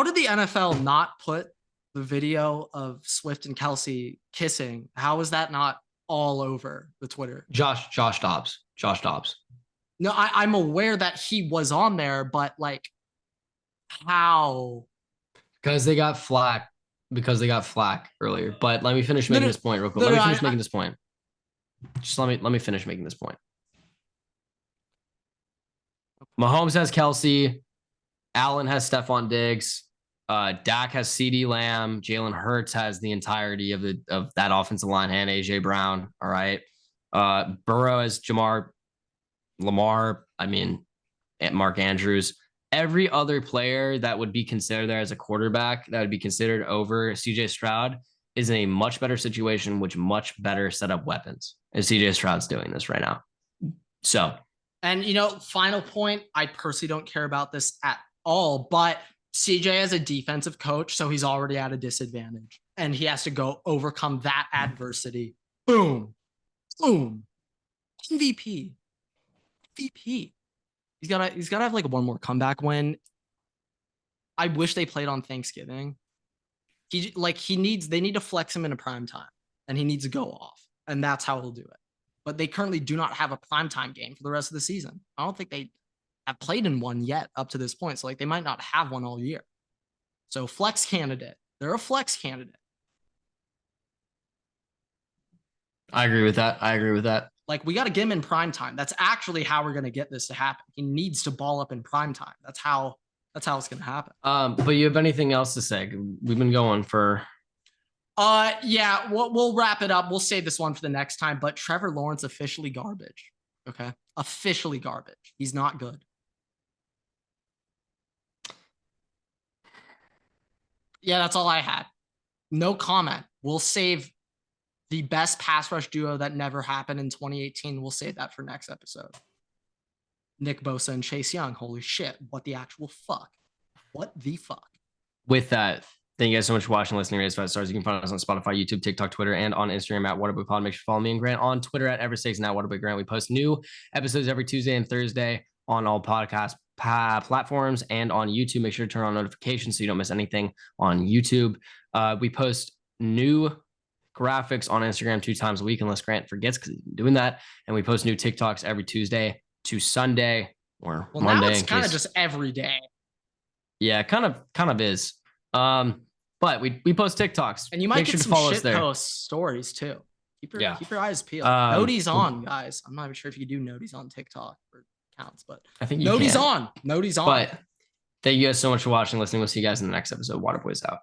did the NFL not put the video of Swift and Kelce kissing? How is that not all over the Twitter? Josh Dobbs. No, I'm aware that he was on there, but like, how? Because they got flack earlier. But let me finish making this point real quick. Let me finish making this point. Just let me finish making this point. Mahomes has Kelce. Allen has Stephon Diggs. Dak has CeeDee Lamb. Jalen Hurts has the entirety of that offensive line and AJ Brown. All right. Burrow has Lamar. I mean, Mark Andrews. Every other player that would be considered there as a quarterback that would be considered over CJ Stroud is in a much better situation with much better set up weapons. And CJ Stroud's doing this right now. So, and final point, I personally don't care about this at all, but CJ is a defensive coach, so he's already at a disadvantage and he has to go overcome that adversity. Boom. MVP. He's gotta have like one more comeback win. I wish they played on Thanksgiving. They need to flex him in a prime time and he needs to go off. And that's how he'll do it. But they currently do not have a primetime game for the rest of the season. I don't think they have played in one yet up to this point. So like they might not have one all year. So flex candidate. They're a flex candidate. I agree with that. Like we got to get him in prime time. That's actually how we're going to get this to happen. He needs to ball up in prime time. That's how it's going to happen. But you have anything else to say? We've been going for. Yeah, we'll wrap it up. We'll save this one for the next time. But Trevor Lawrence officially garbage. Okay, officially garbage. He's not good. Yeah, that's all I had. No comment. We'll save the best pass rush duo that never happened in 2018. We'll save that for next episode. Nick Bosa and Chase Young. Holy shit. What the actual fuck? What the fuck? With that, thank you guys so much for watching, listening, raise 5 stars. You can find us on Spotify, YouTube, TikTok, Twitter, and on Instagram at WaterboyPod. Make sure to follow me and Grant on Twitter at Everett6 and at WaterboyGrant. We post new episodes every Tuesday and Thursday on all podcast platforms and on YouTube. Make sure to turn on notifications so you don't miss anything on YouTube. We post new graphics on Instagram 2 times a week unless Grant forgets because he's been doing that. And we post new TikToks every Tuesday to Sunday or Monday. Now it's kind of just every day. Yeah, kind of is. But we post TikToks. And you might get some shit post stories too. Keep your eyes peeled. Noties on, guys. I'm not even sure if you do noties on TikTok or accounts, but I think noties on. Noties on. But thank you guys so much for watching, listening. We'll see you guys in the next episode. Waterboys out.